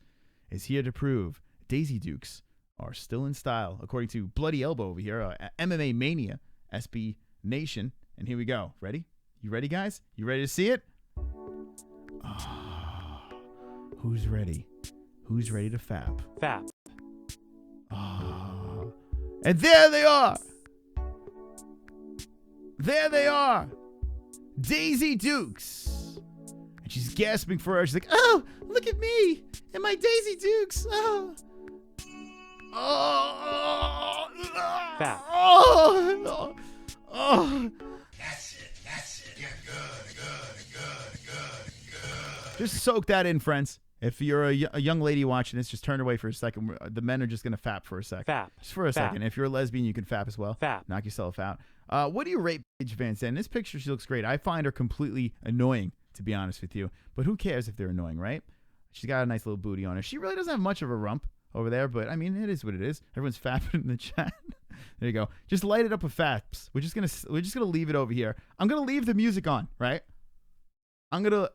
is here to prove Daisy Dukes are still in style, according to Bloody Elbow over here, MMA Mania, SB Nation. And here we go. Ready? You ready, guys? You ready to see it? Oh, who's ready? Who's ready to fap? Fap. Oh. And there they are. There they are. Daisy Dukes. And she's gasping for her. She's like, oh, look at me and my Daisy Dukes. Oh. Oh. Fap. Oh. Oh. Just soak that in, friends. If you're a young lady watching this, just turn away for a second. The men are just going to fap for a second. Fap. Just for a second. If you're a lesbian, you can fap as well. Fap. Knock yourself out. What do you rate Paige Van Zandt? In this picture, she looks great. I find her completely annoying, to be honest with you. But who cares if they're annoying, right? She's got a nice little booty on her. She really doesn't have much of a rump over there, but, I mean, it is what it is. Everyone's fapping in the chat. There you go. Just light it up with faps. We're just gonna leave it over here. I'm gonna leave the music on, right? I'm gonna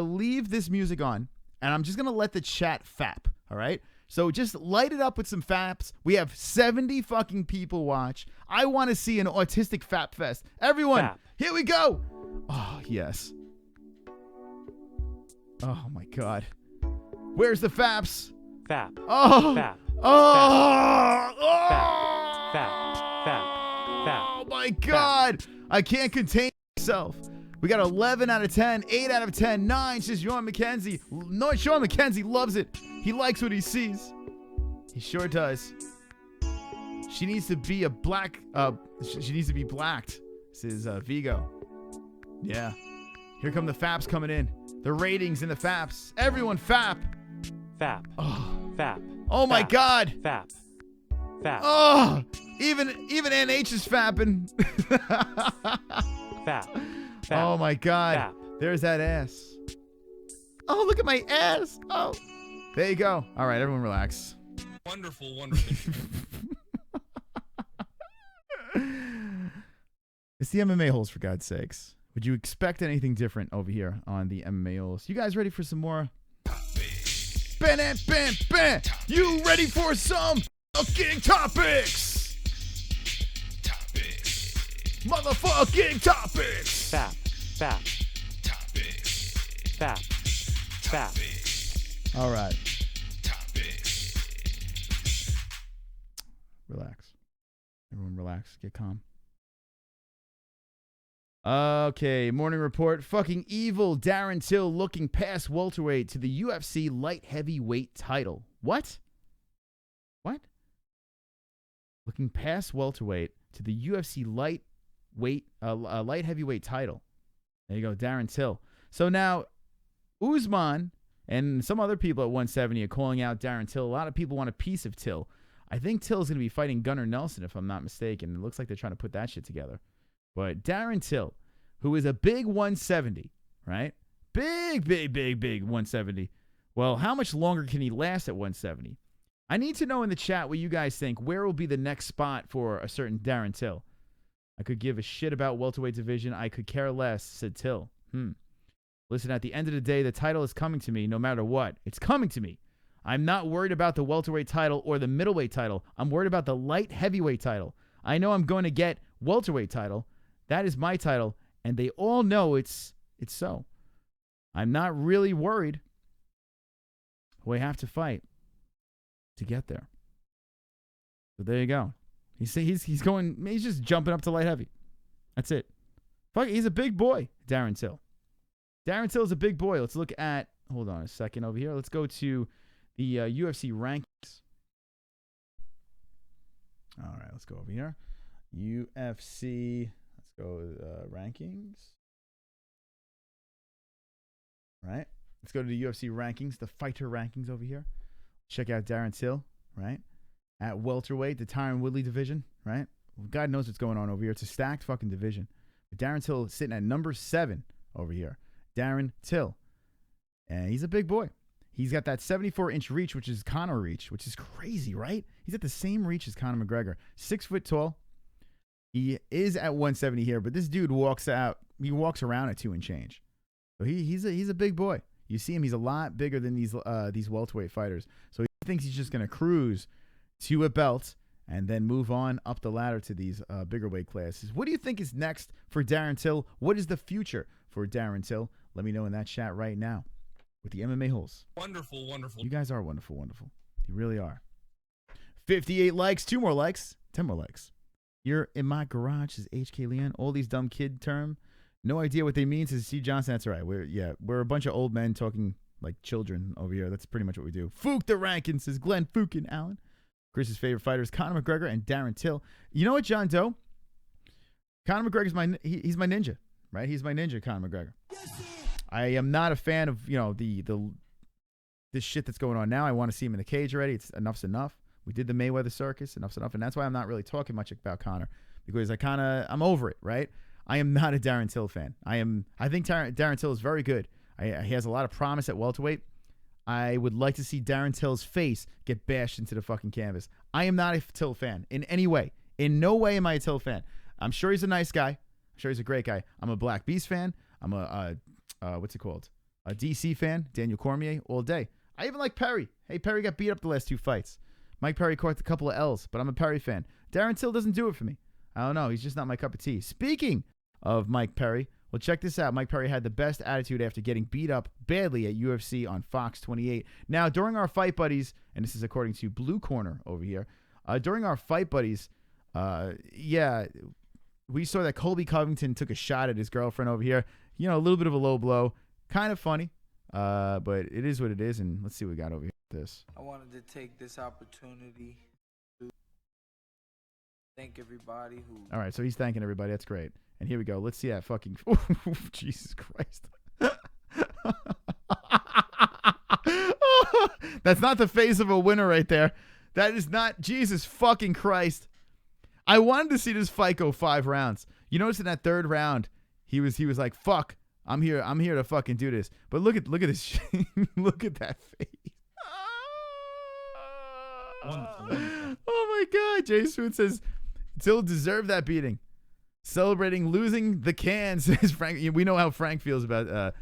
leave this music on, and I'm just gonna let the chat fap. All right. So just light it up with some faps. We have 70 fucking people watch. I want to see an autistic fap fest. Everyone, Fap. Here we go. Oh yes. Oh my God. Where's the faps? Fap. Oh. Fap. Oh. Fap. Fap. Fap. Oh my God. I can't contain myself. We got 11 out of 10, 8 out of 10, 9, says Sean McKenzie. No, Sean McKenzie loves it. He likes what he sees. He sure does. She needs to be a black, she needs to be blacked, says Vigo. Yeah. Here come the faps coming in. The ratings in the faps. Everyone fap. Fap. Oh. Fap. Oh my Fap. God. Fap. Fap. Oh. Even NH is fapping. Fap. Fap. Oh my God. Fap. There's that ass. Oh, look at my ass. Oh. There you go. All right, everyone relax. Wonderful. It's the MMA-Holes, for God's sakes. Would you expect anything different over here on the MMA-Holes? You guys ready for some more? Bam, bam, bam. You ready for some fucking topics? Motherfucking topics. Fap. Fap. Fap. Fap. All right. Relax. Everyone relax. Get calm. Okay, morning report. Fucking evil Darren Till looking past welterweight to the UFC light heavyweight title. What? looking past welterweight to the UFC light heavyweight title. There you go, Darren Till. So now Usman and some other people at 170 are calling out Darren Till. A lot of people want a piece of Till. I think Till's going to be fighting Gunnar Nelson, if I'm not mistaken. It looks like they're trying to put that shit together. But Darren Till, who is a big 170, right? Big 170. Well, how much longer can he last at 170? I need to know in the chat what you guys think. Where will be the next spot for a certain Darren Till? I could give a shit about welterweight division. I could care less, said Till. Listen, at the end of the day, the title is coming to me no matter what. It's coming to me. I'm not worried about the welterweight title or the middleweight title. I'm worried about the light heavyweight title. I know I'm going to get welterweight title. That is my title, and they all know it's so. I'm not really worried. We have to fight to get there. So there you go. He's just jumping up to light heavy. That's it. Fuck, he's a big boy, Darren Till. Darren Till is a big boy. Let's look at, hold on a second over here. Let's go to the UFC rankings. All right, let's go over here. UFC, let's go rankings. Right? Let's go to the UFC rankings, the fighter rankings over here. Check out Darren Till, right? At welterweight, the Tyron Woodley division, right? God knows what's going on over here. It's a stacked fucking division. But Darren Till is sitting at number 7 over here. Darren Till. And he's a big boy. He's got that 74-inch reach, which is Conor reach, which is crazy, right? He's at the same reach as Conor McGregor. 6 foot tall. He is at 170 here, but this dude walks around at 2 and change. So he's a big boy. You see him, he's a lot bigger than these welterweight fighters. So he thinks he's just going to cruise to a belt and then move on up the ladder to these bigger weight classes. What do you think is next for Darren Till? What is the future for Darren Till? Let me know in that chat right now with the MMA Holes. Wonderful, wonderful. You guys are wonderful, wonderful. You really are. 58 likes, 2 more likes, 10 more likes. You're in my garage, says HK Leon. All these dumb kid term. No idea what they mean, says Steve Johnson. That's all right. We're a bunch of old men talking like children over here. That's pretty much what we do. Fook the Rankin, says Glenn Fukin Allen. Chris's favorite fighters, Conor McGregor and Darren Till. You know what, John Doe? Conor McGregor's he's my ninja, right? He's my ninja, Conor McGregor. I am not a fan of, this shit that's going on now. I want to see him in the cage already. Enough's enough. We did the Mayweather circus. Enough's enough. And that's why I'm not really talking much about Conor, because I'm over it, right? I am not a Darren Till fan. I think Darren Till is very good. He has a lot of promise at welterweight. I would like to see Darren Till's face get bashed into the fucking canvas. I am not a Till fan in any way. In no way am I a Till fan. I'm sure he's a nice guy. I'm sure he's a great guy. I'm a Black Beast fan. I'm a DC fan. Daniel Cormier all day. I even like Perry. Hey, Perry got beat up the last 2 fights. Mike Perry caught a couple of L's, but I'm a Perry fan. Darren Till doesn't do it for me. I don't know. He's just not my cup of tea. Speaking of Mike Perry, well, check this out. Mike Perry had the best attitude after getting beat up badly at UFC on Fox 28. Now, during our Fight Buddies, and this is according to Blue Corner over here, during our Fight Buddies, we saw that Colby Covington took a shot at his girlfriend over here. A little bit of a low blow. Kind of funny, but it is what it is, and let's see what we got over here with this. I wanted to take this opportunity to thank everybody who... All right, so he's thanking everybody. That's great. And here we go. Let's see that fucking... Jesus Christ. That's not the face of a winner right there. That is not... Jesus fucking Christ. I wanted to see this fight go 5 rounds. You notice in that 3rd round, he was like, fuck, I'm here to fucking do this. But look at this shit. Look at that face. Oh my God. Jay Swoon says, Till deserved that beating. Celebrating losing the can, says Frank. We know how Frank feels about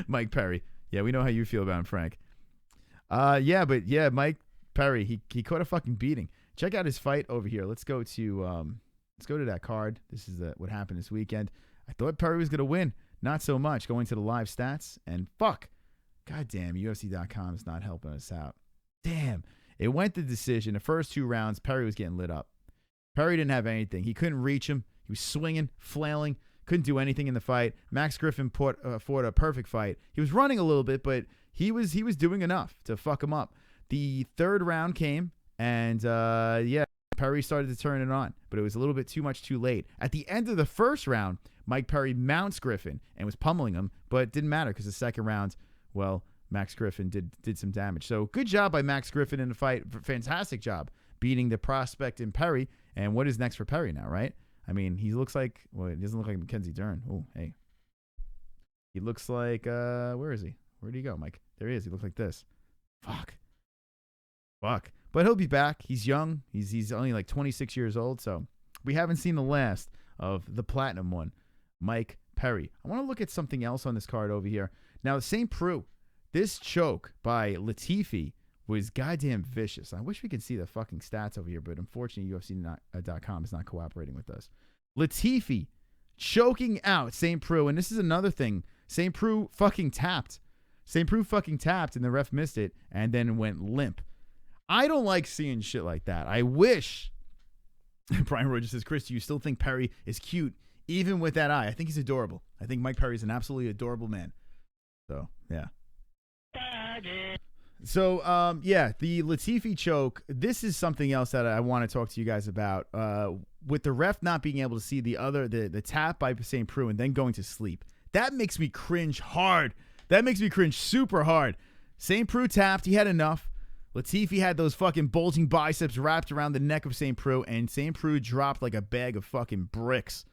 Mike Perry. Yeah, we know how you feel about him, Frank. Mike Perry, he caught a fucking beating. Check out his fight over here. Let's go to that card. This is what happened this weekend. I thought Perry was gonna win. Not so much. Going to the live stats, and fuck, goddamn, UFC.com is not helping us out. Damn, it went to decision. The first 2 rounds, Perry was getting lit up. Perry didn't have anything. He couldn't reach him. He was swinging, flailing, couldn't do anything in the fight. Max Griffin fought a perfect fight. He was running a little bit, but he was doing enough to fuck him up. The 3rd round came, and Perry started to turn it on, but it was a little bit too much too late. At the end of the first round, Mike Perry mounts Griffin and was pummeling him, but it didn't matter because the second round, well, Max Griffin did some damage. So good job by Max Griffin in the fight. Fantastic job beating the prospect in Perry. And what is next for Perry now, right? I mean, he looks like, well, he doesn't look like Mckenzie Dern. Oh, hey. He looks like, where is he? Where did he go, Mike? There he is. He looks like this. Fuck. But he'll be back. He's young. He's only like 26 years old, so we haven't seen the last of the platinum one, Mike Perry. I want to look at something else on this card over here. Now, St. Preux, this choke by Latifi was goddamn vicious. I wish we could see the fucking stats over here, but unfortunately, UFC.com is not cooperating with us. Latifi choking out St. Preux, and this is another thing. St. Preux fucking tapped. St. Preux fucking tapped, and the ref missed it, and then went limp. I don't like seeing shit like that. I wish. Brian Rogers says, Chris, do you still think Perry is cute, even with that eye? I think he's adorable. I think Mike Perry's an absolutely adorable man. So, yeah. So, yeah, the Latifi choke, this is something else that I want to talk to you guys about. With the ref not being able to see the tap by St. Preux and then going to sleep. That makes me cringe hard. That makes me cringe super hard. St. Preux tapped. He had enough. Latifi had those fucking bulging biceps wrapped around the neck of St. Preux, and St. Preux dropped like a bag of fucking bricks.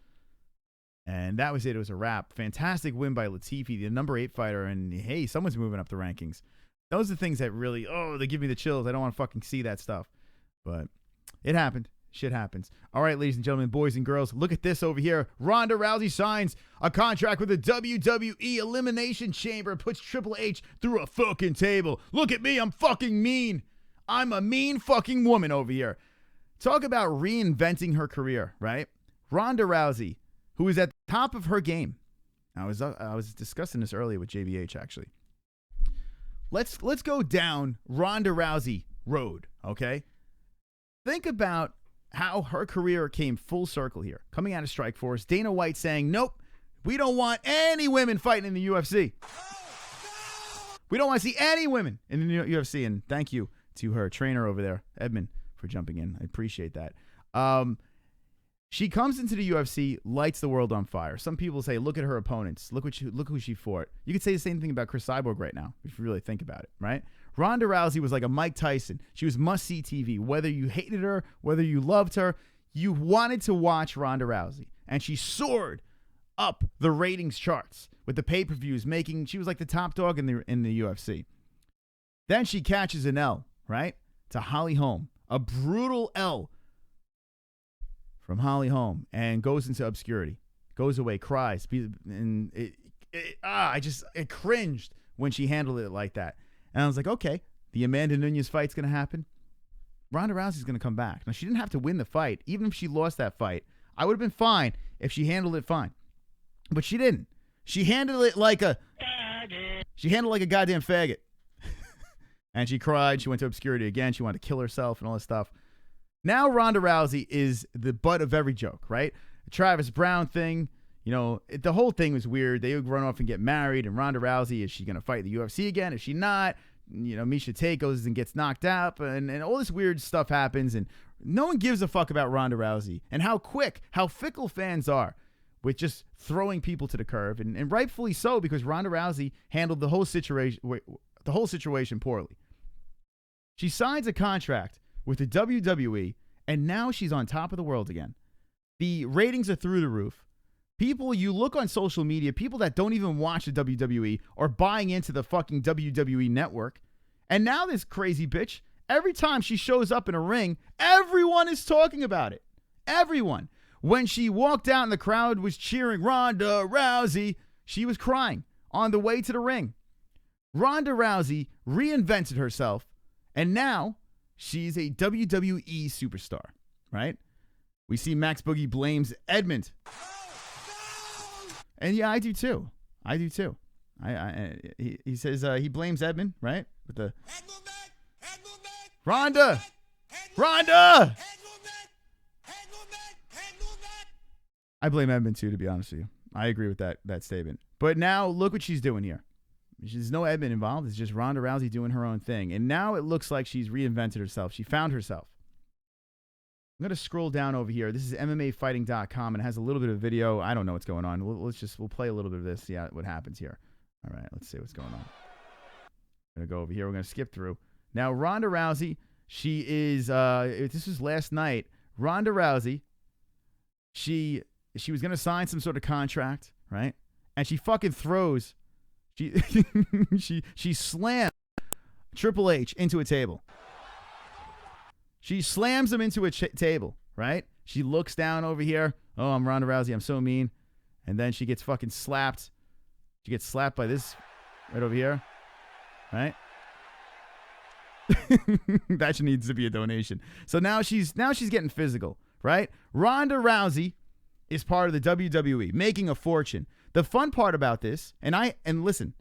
And that was it. It was a wrap. Fantastic win by Latifi, the number 8 fighter, and hey, someone's moving up the rankings. Those are the things that really, they give me the chills. I don't want to fucking see that stuff. But it happened. Shit happens. All right, ladies and gentlemen, boys and girls, look at this over here. Ronda Rousey signs a contract with the WWE Elimination Chamber and puts Triple H through a fucking table. Look at me. I'm fucking mean. I'm a mean fucking woman over here. Talk about reinventing her career, right? Ronda Rousey, who is at the top of her game. I was discussing this earlier with JBH, actually. Let's go down Ronda Rousey road, okay? Think about how her career came full circle here. Coming out of Strikeforce, Dana White saying, nope, we don't want any women fighting in the UFC. We don't want to see any women in the UFC. And thank you to her trainer over there, Edmund, for jumping in. I appreciate that. She comes into the UFC, lights the world on fire. Some people say, look at her opponents. Look who she fought. You could say the same thing about Chris Cyborg right now, if you really think about it, right? Ronda Rousey was like a Mike Tyson. She was must-see TV. Whether you hated her, whether you loved her, you wanted to watch Ronda Rousey. And she soared up the ratings charts with the pay-per-views, she was like the top dog in the UFC. Then she catches an L, right? To Holly Holm. A brutal L from Holly Holm, and goes into obscurity. Goes away, cries. And it cringed when she handled it like that. And I was like, okay, the Amanda Nunes fight's going to happen. Ronda Rousey's going to come back. Now, she didn't have to win the fight. Even if she lost that fight, I would have been fine if she handled it fine. But she didn't. She handled it like a goddamn faggot. And she cried. She went to obscurity again. She wanted to kill herself and all this stuff. Now Ronda Rousey is the butt of every joke, right? The Travis Brown thing, the whole thing was weird. They would run off and get married, and Ronda Rousey, is she going to fight the UFC again? Is she not? Miesha Tate goes and gets knocked out, and all this weird stuff happens, and no one gives a fuck about Ronda Rousey and how fickle fans are with just throwing people to the curb, and rightfully so, because Ronda Rousey handled the whole situation poorly. She signs a contract with the WWE, and now she's on top of the world again. The ratings are through the roof. People, you look on social media, people that don't even watch the WWE are buying into the fucking WWE network. And now this crazy bitch, every time she shows up in a ring, everyone is talking about it. Everyone. When she walked out and the crowd was cheering Ronda Rousey, she was crying on the way to the ring. Ronda Rousey reinvented herself, and now she's a WWE superstar, right? We see Max Boogie blames Edmund. And yeah, I do too. He says he blames Edmund, right? With the Ronda. I blame Edmund too, to be honest with you. I agree with that statement. But now look what she's doing here. There's no Edmund involved. It's just Ronda Rousey doing her own thing. And now it looks like she's reinvented herself. She found herself. going to scroll down over here. This is MMAfighting.com and it has a little bit of video. I don't know what's going on. We'll play a little bit of this. See what happens here. All right, let's see what's going on. I'm going to go over here. We're going to skip through. Now, Ronda Rousey, she is, this was last night. Ronda Rousey, she was going to sign some sort of contract, right? And she fucking throws, she slammed Triple H into a table. She slams him into a table, right? She looks down over here. Oh, I'm Ronda Rousey. I'm so mean. And then she gets fucking slapped. She gets slapped by this right over here, right? That needs to be a donation. So now she's getting physical, right? Ronda Rousey is part of the WWE, making a fortune. The fun part about this, and listen,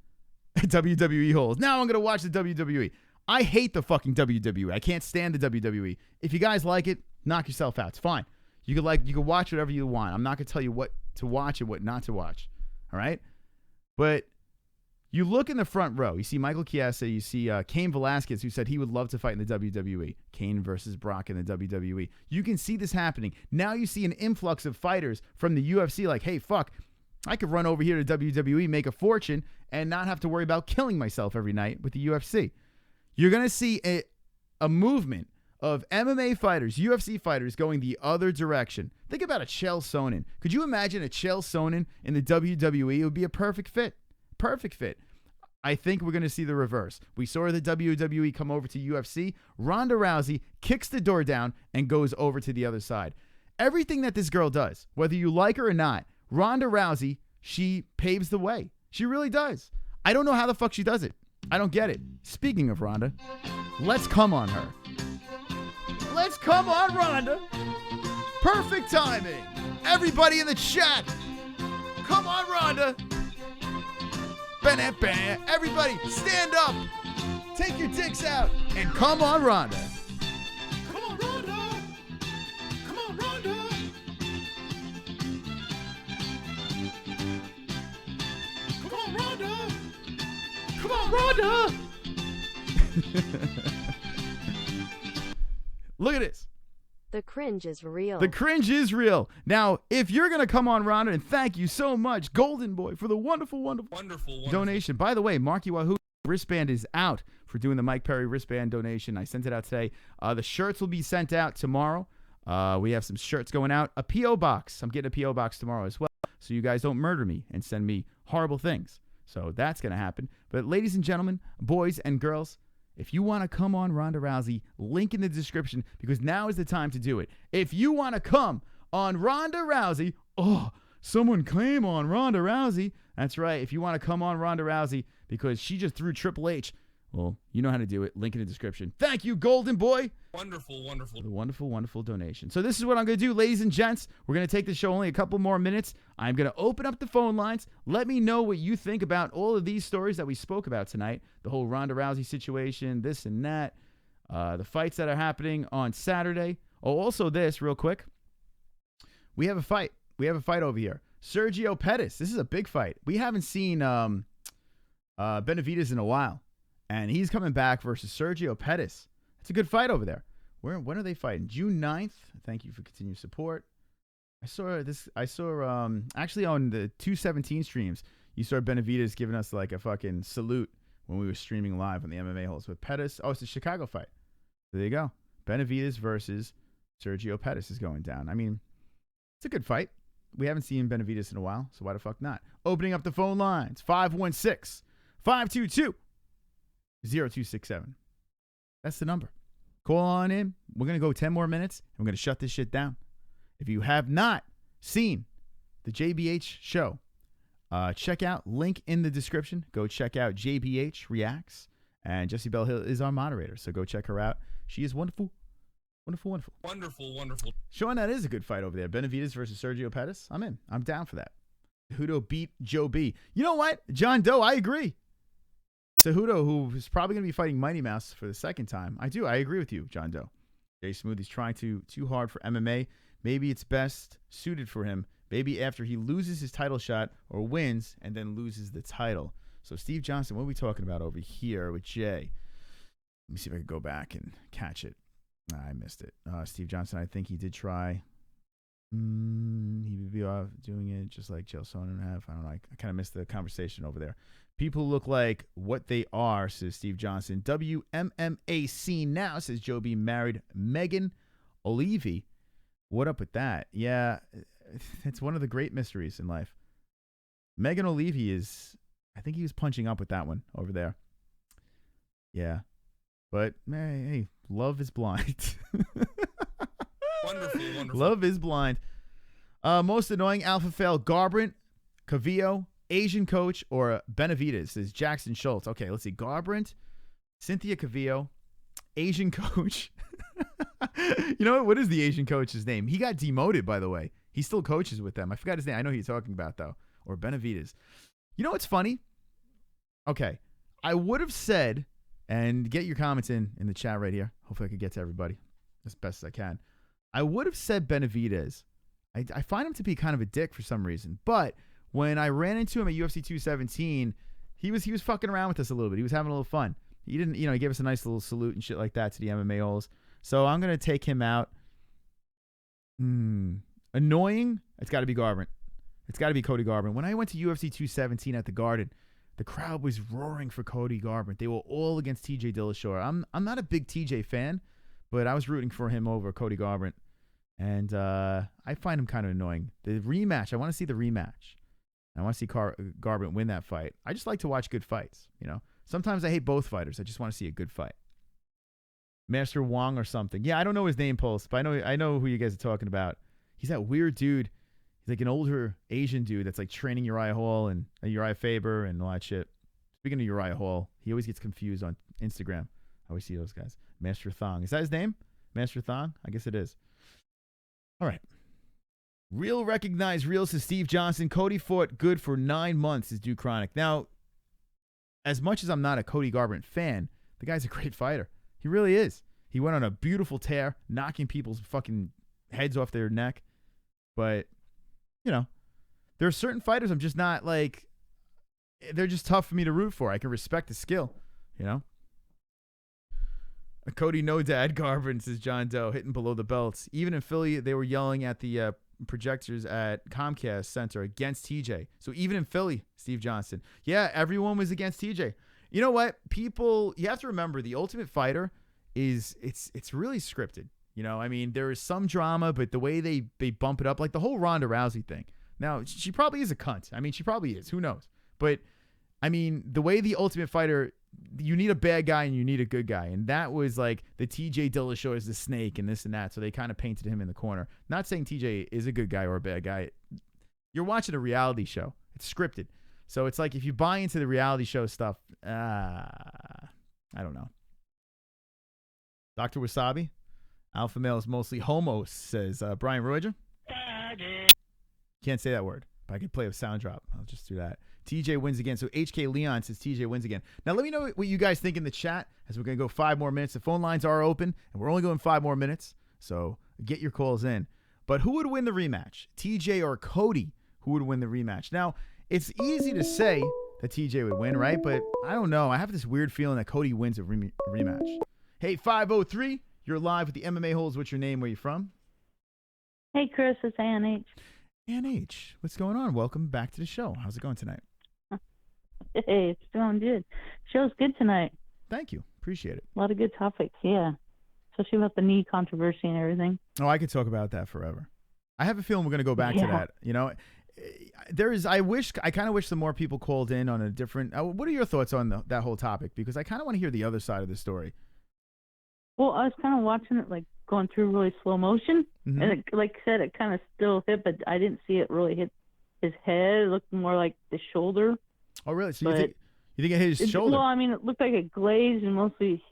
WWE holes. Now I'm gonna watch the WWE. I hate the fucking WWE. I can't stand the WWE. If you guys like it, knock yourself out. It's fine. You can watch whatever you want. I'm not gonna tell you what to watch and what not to watch. All right, but you look in the front row. You see Michael Chiesa. You see Cain Velasquez, who said he would love to fight in the WWE. Kane versus Brock in the WWE. You can see this happening. Now you see an influx of fighters from the UFC like, hey, fuck, I could run over here to WWE, make a fortune, and not have to worry about killing myself every night with the UFC. You're going to see a movement of MMA fighters, UFC fighters going the other direction. Think about a Chael Sonnen. Could you imagine a Chael Sonnen in the WWE? It would be a perfect fit. Perfect fit. I think we're going to see the reverse. We saw the WWE come over to UFC. Ronda Rousey kicks the door down and goes over to the other side. Everything that this girl does, whether you like her or not, Ronda Rousey, she paves the way. She really does. I don't know how the fuck she does it. I don't get it. Speaking of Ronda, let's come on her. Let's come on Ronda. Perfect timing. Everybody in the chat. Come on Ronda. Everybody stand up. Take your dicks out and come on Ronda. Come on, Ronda. Come on, Ronda. Come on, Ronda. Come on, Ronda. Look at this. The cringe is real. The cringe is real. Now, if you're going to come on, Ronda, and thank you so much, Golden Boy, for the wonderful donation. By the way, Marky Wahoo wristband is out for doing the Mike Perry wristband donation. I sent it out today. The shirts will be sent out tomorrow. We have some shirts going out. A P.O. box. I'm getting a P.O. box tomorrow as well, so you guys don't murder me and send me horrible things. So that's going to happen. But ladies and gentlemen, boys and girls, if you want to come on Ronda Rousey, link in the description because now is the time to do it. If you want to come on Ronda Rousey, someone came on Ronda Rousey. That's right. If you want to come on Ronda Rousey because she just threw Triple H, well, you know how to do it. Link in the description. Thank you, Golden Boy. Wonderful. The wonderful donation. So this is what I'm going to do, ladies and gents. We're going to take the show only a couple more minutes. I'm going to open up the phone lines. Let me know what you think about all of these stories that we spoke about tonight. The whole Ronda Rousey situation, this and that. The fights that are happening on Saturday. Oh, also this, real quick. We have a fight. We have a fight over here. Sergio Pettis. This is a big fight. We haven't seen Benavidez in a while. And he's coming back versus Sergio Pettis. It's a good fight over there. When are they fighting? June 9th. Thank you for continued support. I saw actually on the 217 streams, you saw Benavidez giving us like a fucking salute when we were streaming live on the MMA-Holes with Pettis. Oh, it's a Chicago fight. There you go. Benavidez versus Sergio Pettis is going down. I mean, it's a good fight. We haven't seen Benavidez in a while, so why the fuck not? Opening up the phone lines. 516-522-0267. That's the number. Call on in. We're going to go 10 more minutes, and we're going to shut this shit down. If you have not seen the JBH show, check out, link in the description. Go check out JBH Reacts. And Jessie Belle Hill is our moderator, so go check her out. She is wonderful. Wonderful. Showing that is a good fight over there. Benavidez versus Sergio Pettis. I'm in. I'm down for that. Cejudo beat Joe B. You know what? John Doe, I agree. Cejudo, who is probably going to be fighting Mighty Mouse for the second time. I agree with you, John Doe. Jay Smooth, he's trying too hard for MMA. Maybe it's best suited for him. Maybe after he loses his title shot or wins and then loses the title. So Steve Johnson, what are we talking about over here with Jay? Let me see if I can go back and catch it. I missed it. Steve Johnson, I think he did try. He would be off doing it just like Chael Sonnen have. I don't know. I kind of missed the conversation over there. People look like what they are, says Steve Johnson. WMMAC now, says Joe B. Married Megan Olivi. What up with that? Yeah, it's one of the great mysteries in life. Megan Olivi is, I think he was punching up with that one over there. Yeah. But, hey, love is blind. Wonderful, wonderful. Love is blind. Most annoying alpha fail, Garbrandt, Cavillo, Asian coach, or Benavidez, is Jackson Schultz. Okay, let's see. Garbrandt, Cynthia Cavillo, Asian coach. You know what is the Asian coach's name? He got demoted, by the way. He still coaches with them. I forgot his name. I know who you're talking about, though. Or Benavidez. You know what's funny? Okay. I would have said, and get your comments in the chat right here. Hopefully I could get to everybody as best as I can. I would have said Benavidez. I find him to be kind of a dick for some reason. But when I ran into him at UFC 217, he was fucking around with us a little bit. He was having a little fun. He didn't, he gave us a nice little salute and shit like that to the MMA-Holes. So I'm going to take him out. Annoying? It's got to be Garbrandt. It's got to be Cody Garbrandt. When I went to UFC 217 at the Garden, the crowd was roaring for Cody Garbrandt. They were all against TJ Dillashaw. I'm not a big TJ fan, but I was rooting for him over Cody Garbrandt. And I find him kind of annoying. The rematch, I want to see the rematch. I want to see Garbrandt win that fight. I just like to watch good fights, Sometimes I hate both fighters. I just want to see a good fight. Master Wong or something. Yeah, I don't know his name, Pulse, but I know who you guys are talking about. He's that weird dude. He's like an older Asian dude that's like training Uriah Hall and Uriah Faber and all that shit. Speaking of Uriah Hall, he always gets confused on Instagram. I always see those guys. Master Thong. Is that his name? Master Thong? I guess it is. All right. Real recognized real, says Steve Johnson. Cody fought good for 9 months, is Duke Chronic. Now, as much as I'm not a Cody Garbrandt fan, the guy's a great fighter. He really is. He went on a beautiful tear, knocking people's fucking heads off their neck. But, there are certain fighters I'm just not like, they're just tough for me to root for. I can respect the skill, Cody No Dad Garbrandt, says John Doe, hitting below the belts. Even in Philly, they were yelling at the projectors at Comcast Center against TJ. So even in Philly, Steve Johnson. Yeah, everyone was against TJ. You know what? People, you have to remember, the Ultimate Fighter it's really scripted. There is some drama, but the way they bump it up, like the whole Ronda Rousey thing. Now, she probably is a cunt. She probably is. Who knows? But, the way the Ultimate Fighter, you need a bad guy and you need a good guy. And that was like the TJ Dillashaw is the snake and this and that. So they kind of painted him in the corner. Not saying TJ is a good guy or a bad guy. You're watching a reality show. It's scripted. So it's like if you buy into the reality show stuff, I don't know. Dr. Wasabi, alpha male is mostly homos, says Brian Roger. Can't say that word, but I can play a sound drop. I'll just do that. TJ wins again. So HK Leon says TJ wins again. Now let me know what you guys think in the chat as we're going to go 5 more minutes. The phone lines are open and we're only going 5 more minutes. So get your calls in. But who would win the rematch? TJ or Cody? Who would win the rematch? Now, it's easy to say that TJ would win, right? But I don't know. I have this weird feeling that Cody wins a rematch. Hey, 503, you're live with the MMA-Holes. What's your name? Where you from? Hey, Chris, it's ANH. ANH, what's going on? Welcome back to the show. How's it going tonight? Hey, it's going good. Show's good tonight. Thank you. Appreciate it. A lot of good topics, yeah. Especially about the knee controversy and everything. Oh, I could talk about that forever. I have a feeling we're going to go back to that. I kind of wish some more people called in on a different. What are your thoughts on that whole topic? Because I kind of want to hear the other side of the story. Well, I was kind of watching it, like, going through really slow motion. Mm-hmm. And it, like I said, it kind of still hit, but I didn't see it really hit his head. It looked more like the shoulder. Oh, really? So you think it hit his shoulder? Well, it looked like it glazed and mostly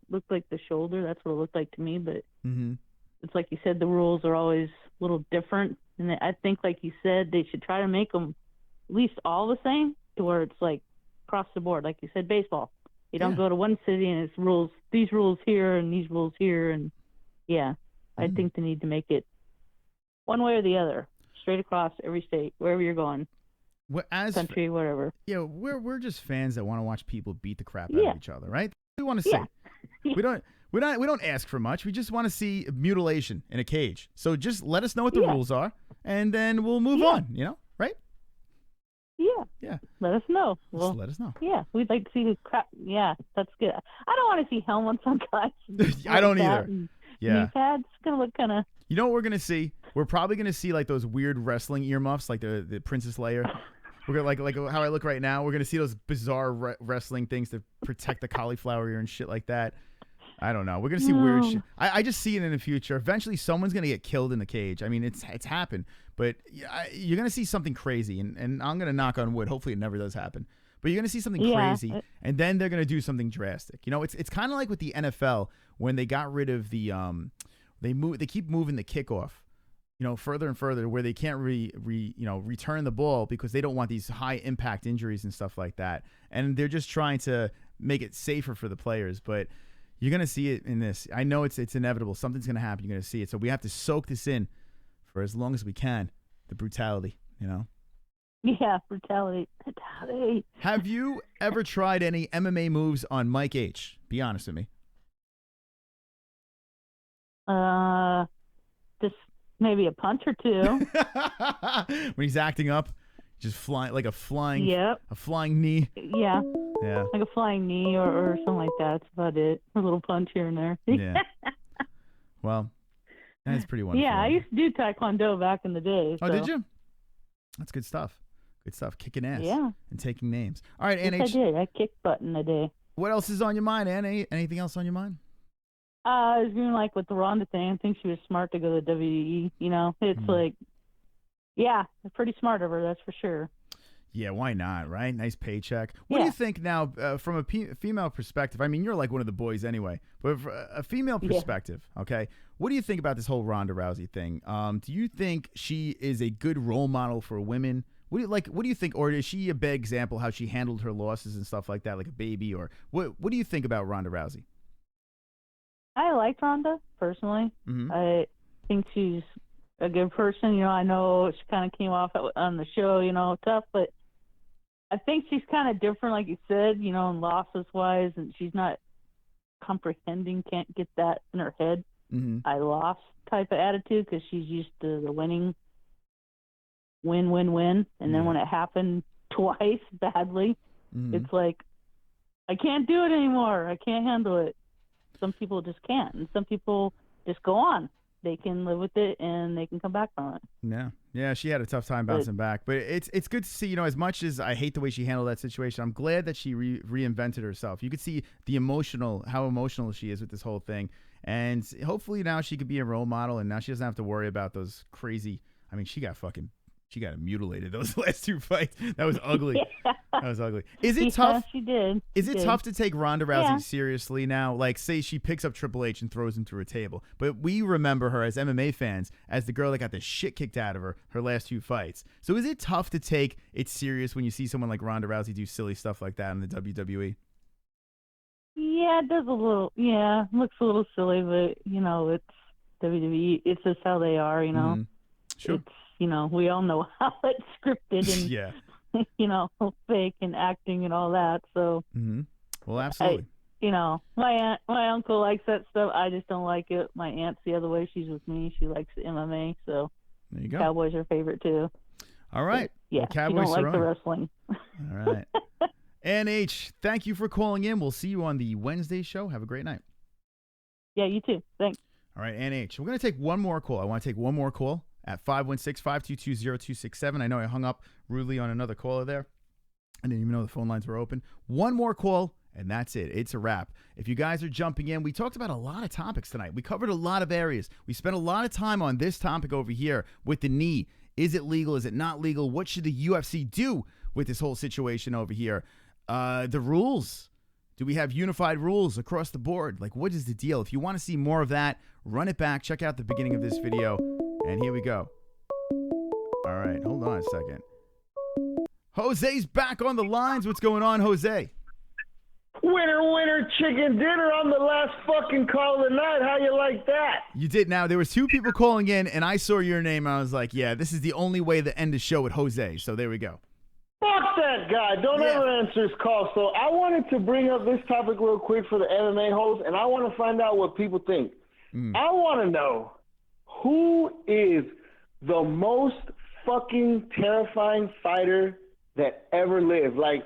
looked like the shoulder. That's what it looked like to me. But it's like you said, the rules are always a little different. And I think, like you said, they should try to make them at least all the same, to where it's like across the board. Like you said, baseball. You don't go to one city and it's rules, these rules here and these rules here. And I think they need to make it one way or the other, straight across every state, wherever you're going. Country, whatever. Yeah, we're just fans that want to watch people beat the crap out of each other, right? We want to say we We don't ask for much. We just want to see mutilation in a cage. So just let us know what the rules are, and then we'll move on. You know, right? Yeah. Yeah. Let us know. Well, just let us know. Yeah, we'd like to see the crap. Yeah, that's good. I don't want to see helmets on guys. I don't either. Yeah. Knee pads. It's gonna look kind of. You know what we're gonna see? We're probably gonna see like those weird wrestling earmuffs, like the Princess Leia. We're gonna like how I look right now. We're gonna see those bizarre wrestling things to protect the cauliflower ear and shit like that. I don't know. We're gonna see weird shit. I just see it in the future. Eventually, someone's gonna get killed in the cage. I mean, it's happened, but you're gonna see something crazy, and I'm gonna knock on wood. Hopefully, it never does happen. But you're gonna see something crazy, and then they're gonna do something drastic. You know, it's kind of like with the NFL when they got rid of the they keep moving the kickoff, you know, further and further where they can't return the ball because they don't want these high impact injuries and stuff like that, and they're just trying to make it safer for the players, but. You're going to see it in this. I know it's inevitable. Something's going to happen. You're going to see it. So we have to soak this in for as long as we can. The brutality, you know? Yeah, brutality. Have you ever tried any MMA moves on Mike H? Be honest with me. Just maybe a punch or two. When he's acting up, just flying like a flying knee. Yeah. Yeah. Like a flying knee or something like that. That's about it. A little punch here and there. Yeah. Well, that's pretty wonderful. Yeah, I used to do Taekwondo back in the day. Oh, so. did you? That's good stuff. Good stuff. Kicking ass. Yeah. And taking names. All right, Yes, NH. I did. I kicked butt in a day. What else is on your mind, Anna? Anything else on your mind? I was doing like with the Ronda thing. I think she was smart to go to WWE. You know, it's like, yeah, pretty smart of her, that's for sure. Yeah, why not, right? Nice paycheck. What do you think now from a female perspective? I mean, you're like one of the boys anyway, but from a female perspective, okay, what do you think about this whole Ronda Rousey thing? Do you think she is a good role model for women? What do you think, or is she a bad example how she handled her losses and stuff like that, like a baby? Or what do you think about Ronda Rousey? I like Ronda, personally. I think she's a good person. You know, I know she kind of came off on the show, you know, tough, but I think she's kind of different, like you said, you know, in losses-wise, and she's not comprehending, can't get that in her head. I lost type of attitude because she's used to the winning, win, and then when it happened twice badly, it's like, I can't do it anymore. I can't handle it. Some people just can't, and some people just go on. They can live with it and they can come back from it. Yeah, she had a tough time bouncing back, but it's good to see. You know, as much as I hate the way she handled that situation, I'm glad that she reinvented herself. You could see how emotional she is with this whole thing, and hopefully now she could be a role model, and now she doesn't have to worry about those crazy. I mean, she got mutilated those last two fights. That was ugly. That was ugly. Is it tough? She did. Is it tough to take Ronda Rousey seriously now? Like, say she picks up Triple H and throws him through a table, but we remember her as MMA fans as the girl that got the shit kicked out of her last two fights. So is it tough to take it serious when you see someone like Ronda Rousey do silly stuff like that in the WWE? Yeah, it does a little. Yeah, looks a little silly, but you know, it's WWE. It's just how they are. You know. Sure. It's, you know, we all know how it's scripted and you know, fake and acting and all that. So, well, absolutely. You know, my uncle likes that stuff. I just don't like it. My aunt's the other way. She's with me. She likes MMA. So, there you go. Cowboys are favorite too. All right. Yeah, well, Cowboys you don't like the wrestling. All right. NH, thank you for calling in. We'll see you on the Wednesday show. Have a great night. Yeah, you too. Thanks. All right, NH. We're going to take one more call. I want to take one more call at 516-522-0267. I know I hung up rudely on another caller there. I didn't even know the phone lines were open. One more call, and that's it. It's a wrap. If you guys are jumping in, we talked about a lot of topics tonight. We covered a lot of areas. We spent a lot of time on this topic over here with the knee. Is it legal? Is it not legal? What should the UFC do with this whole situation over here? The rules. Do we have unified rules across the board? Like, what is the deal? If you want to see more of that, run it back. Check out the beginning of this video. And here we go. All right, hold on a second. Jose's back on the lines. What's going on, Jose? Winner, chicken dinner on the last fucking call of the night. How you like that? You did. Now, there was two people calling in, and I saw your name, and I was like, yeah, this is the only way to end the show with Jose. So there we go. Fuck that guy. Don't ever answer his call. So I wanted to bring up this topic real quick for the MMA holes, and I want to find out what people think. I want to know who is the most fucking terrifying fighter that ever lived. Like,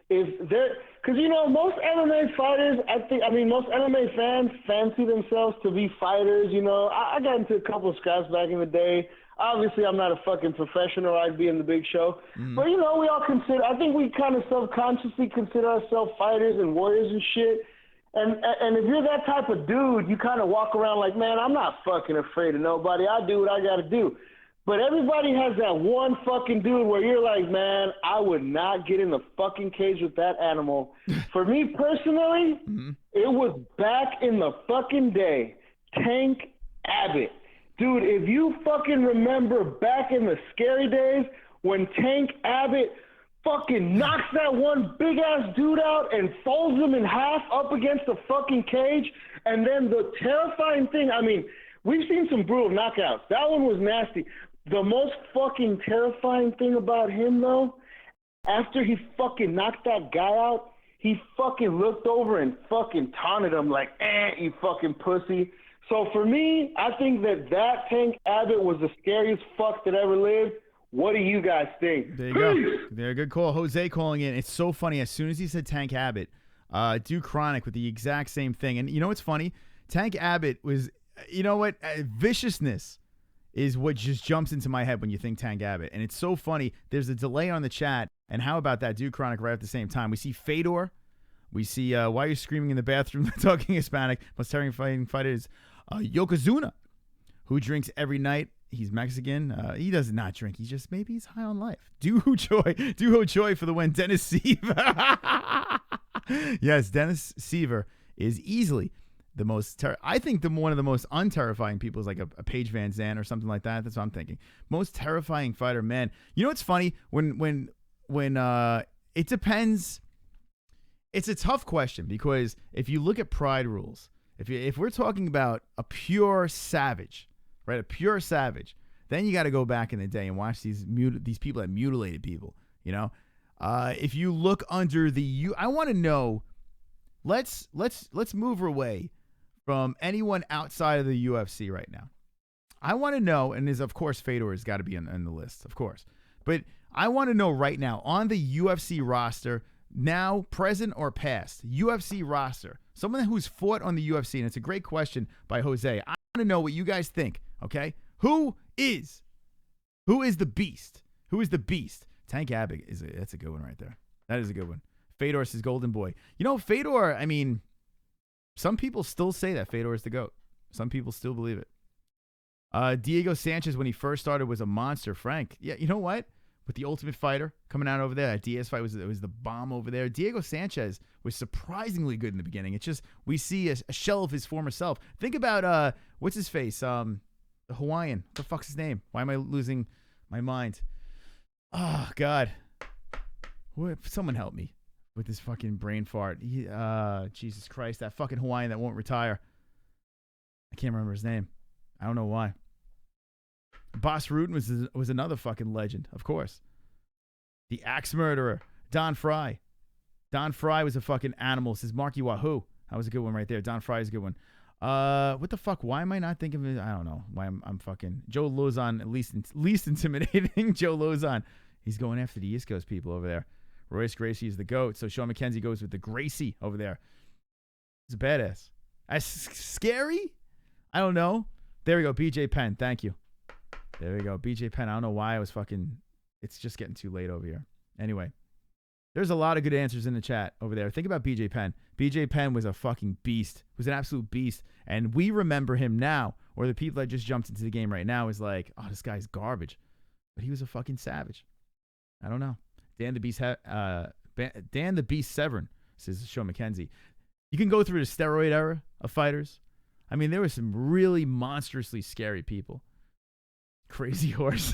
if there, because you know most MMA fighters, most MMA fans fancy themselves to be fighters. You know, I got into a couple of scraps back in the day. Obviously, I'm not a fucking professional. I'd be in the big show. But, you know, we all consider, I think we kind of subconsciously consider ourselves fighters and warriors and shit. And if you're that type of dude, you kind of walk around like, man, I'm not fucking afraid of nobody. I do what I got to do. But everybody has that one fucking dude where you're like, man, I would not get in the fucking cage with that animal. For me personally, it was back in the fucking day, Tank Abbott. Dude, if you fucking remember back in the scary days when Tank Abbott fucking knocks that one big-ass dude out and folds him in half up against the fucking cage, and then the terrifying thing, I mean, we've seen some brutal knockouts. That one was nasty. The most fucking terrifying thing about him, though, after he fucking knocked that guy out, he fucking looked over and fucking taunted him like, you fucking pussy. So for me, I think that Tank Abbott was the scariest fuck that ever lived. What do you guys think? There you go. There, good call. Jose calling in. It's so funny. As soon as he said Tank Abbott, Duke Chronic with the exact same thing. And you know what's funny? Tank Abbott was, you know what? Viciousness is what just jumps into my head when you think Tank Abbott. And it's so funny. There's a delay on the chat. And how about that? Duke Chronic right at the same time. We see Fedor. We see why you're screaming in the bathroom talking Hispanic. Most terrifying fighter is Yokozuna, who drinks every night. He's Mexican. He does not drink. Maybe he's high on life. Duho Choi for the win. Dennis Seaver. Yes, Dennis Seaver is easily the most, I think one of the most unterrifying people is like a Paige Van Zandt or something like that. That's what I'm thinking. Most terrifying fighter, man. You know what's funny? When it depends. It's a tough question because if you look at pride rules, if we're talking about a pure savage, right, a pure savage, then you got to go back in the day and watch these people that mutilated people. You know, if you look under I want to know. Let's move away from anyone outside of the UFC right now. I want to know, and of course Fedor has got to be on the list, of course, but I want to know right now on the UFC roster. Now, present or past, UFC roster, someone who's fought on the UFC, and it's a great question by Jose. I want to know what you guys think, okay? Who is the beast? Who is the beast? Tank Abbott, that's a good one right there. That is a good one. Fedor is golden boy. You know, Fedor, I mean, some people still say that Fedor is the GOAT. Some people still believe it. Diego Sanchez, when he first started, was a monster. Frank, yeah, you know what? With the Ultimate Fighter coming out over there, that Diaz fight was the bomb over there. Diego Sanchez was surprisingly good in the beginning. It's just we see a shell of his former self. Think about what's his face, the Hawaiian. What the fuck's his name? Why am I losing my mind? Oh God, someone help me with this fucking brain fart. Jesus Christ, that fucking Hawaiian that won't retire. I can't remember his name. I don't know why. Boss Rutan was another fucking legend, of course. The Axe Murderer, Don Fry. Don Fry was a fucking animal. This is Marky Wahoo. That was a good one right there. Don Fry is a good one. What the fuck? Why am I not thinking of it? I don't know. Why I'm fucking Joe Lozon, at least intimidating. Joe Lozon. He's going after the East Coast people over there. Royce Gracie is the GOAT. So Sean McKenzie goes with the Gracie over there. He's a badass. As scary? I don't know. There we go. BJ Penn. Thank you. There we go. BJ Penn. I don't know why I was fucking... It's just getting too late over here. Anyway. There's a lot of good answers in the chat over there. Think about BJ Penn. BJ Penn was a fucking beast. Was an absolute beast. And we remember him now. Or the people that just jumped into the game right now is like, oh, this guy's garbage. But he was a fucking savage. I don't know. Dan the Beast Severin, says Sean McKenzie. You can go through the steroid era of fighters. I mean, there were some really monstrously scary people. Crazy Horse.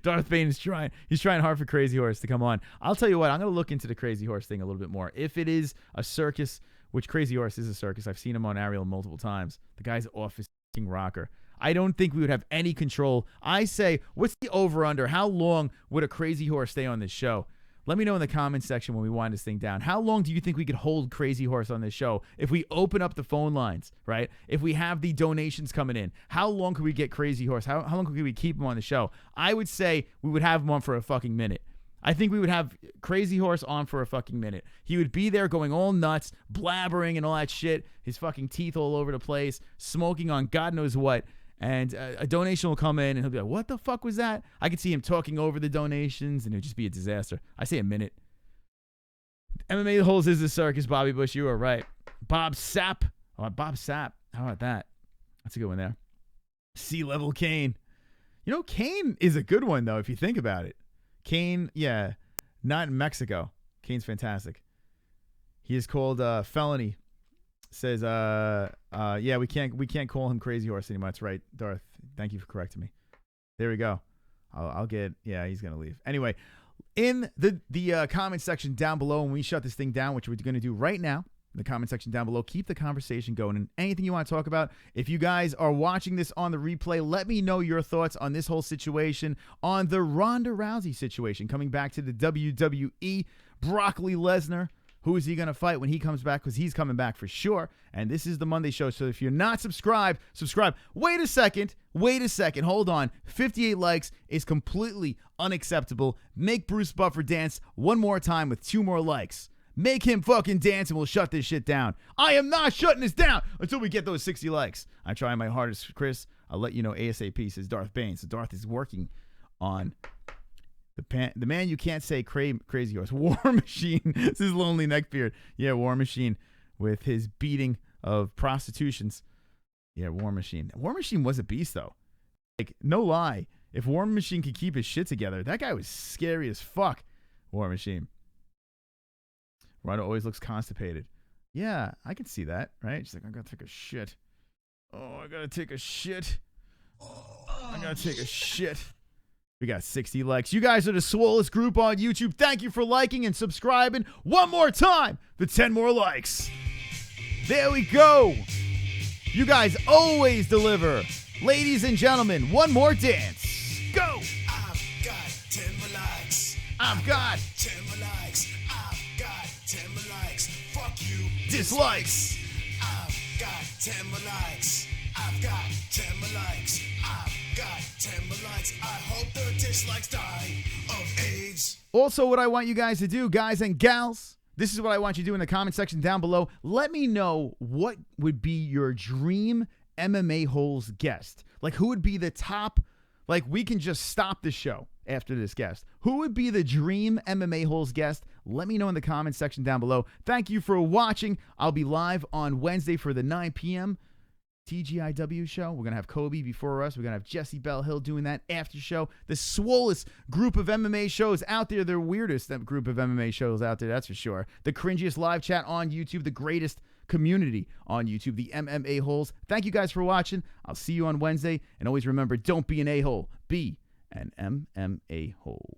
Darth Bane is trying. He's trying hard for Crazy Horse to come on. I'll tell you what. I'm going to look into the Crazy Horse thing a little bit more. If it is a circus, which Crazy Horse is a circus. I've seen him on Ariel multiple times. The guy's off his fucking rocker. I don't think we would have any control. I say, what's the over-under? How long would a Crazy Horse stay on this show? Let me know in the comments section when we wind this thing down. How long do you think we could hold Crazy Horse on this show if we open up the phone lines, right? If we have the donations coming in, how long could we get Crazy Horse? How long could we keep him on the show? I would say we would have him on for a fucking minute. I think we would have Crazy Horse on for a fucking minute. He would be there going all nuts, blabbering and all that shit, his fucking teeth all over the place, smoking on God knows what. And a donation will come in, and he'll be like, what the fuck was that? I could see him talking over the donations, and it would just be a disaster. I say a minute. MMA-Holes is the circus, Bobby Bush. You are right. Bob Sapp. Oh, Bob Sapp. How about that? That's a good one there. Sea-level Kane. You know, Kane is a good one, though, if you think about it. Kane, yeah, not in Mexico. Kane's fantastic. He is called Felony. Says, yeah, we can't call him Crazy Horse anymore. That's right, Darth. Thank you for correcting me. There we go. I'll get. Yeah, he's gonna leave. Anyway, in the comment section down below, when we shut this thing down, which we're gonna do right now, in the comment section down below, keep the conversation going. And anything you want to talk about, if you guys are watching this on the replay, let me know your thoughts on this whole situation, on the Ronda Rousey situation coming back to the WWE. Broccoli Lesnar. Who is he going to fight when he comes back? Because he's coming back for sure. And this is the Monday show. So if you're not subscribed, subscribe. Wait a second. Hold on. 58 likes is completely unacceptable. Make Bruce Buffer dance one more time with 2 more likes. Make him fucking dance and we'll shut this shit down. I am not shutting this down until we get those 60 likes. I'm trying my hardest, Chris. I'll let you know ASAP, says Darth Bane. So Darth is working on the man you can't say Crazy Horse. War Machine. This is Lonely Neckbeard. Yeah, War Machine with his beating of prostitutions. Yeah, War Machine. War Machine was a beast, though. Like, no lie. If War Machine could keep his shit together, that guy was scary as fuck. War Machine. Ronda always looks constipated. Yeah, I can see that, right? She's like, I gotta take a shit. Oh, I gotta take a shit. I gotta take a shit. We got 60 likes. You guys are the swollest group on YouTube. Thank you for liking and subscribing. One more time, the 10 more likes. There we go. You guys always deliver. Ladies and gentlemen, one more dance. Go. I've got 10 more likes. I've got 10 more likes. I've got 10 more likes. Fuck you. dislikes. I've got 10 more likes. I've got 10 more likes. I've got 10 more likes. I hope the dislikes die of AIDS. Also, what I want you guys to do, guys and gals, this is what I want you to do in the comment section down below. Let me know what would be your dream MMA-Holes guest. Like, who would be the top? Like, we can just stop the show after this guest. Who would be the dream MMA-Holes guest? Let me know in the comment section down below. Thank you for watching. I'll be live on Wednesday for the 9 p.m. TGIW show. We're going to have Kobe before us. We're going to have Jessie Bell Hill doing that after show. The swollest group of MMA shows out there. The weirdest group of MMA shows out there, that's for sure. The cringiest live chat on YouTube. The greatest community on YouTube. The MMA-Holes. Thank you guys for watching. I'll see you on Wednesday. And always remember, don't be an a-hole. Be an MMA-Hole.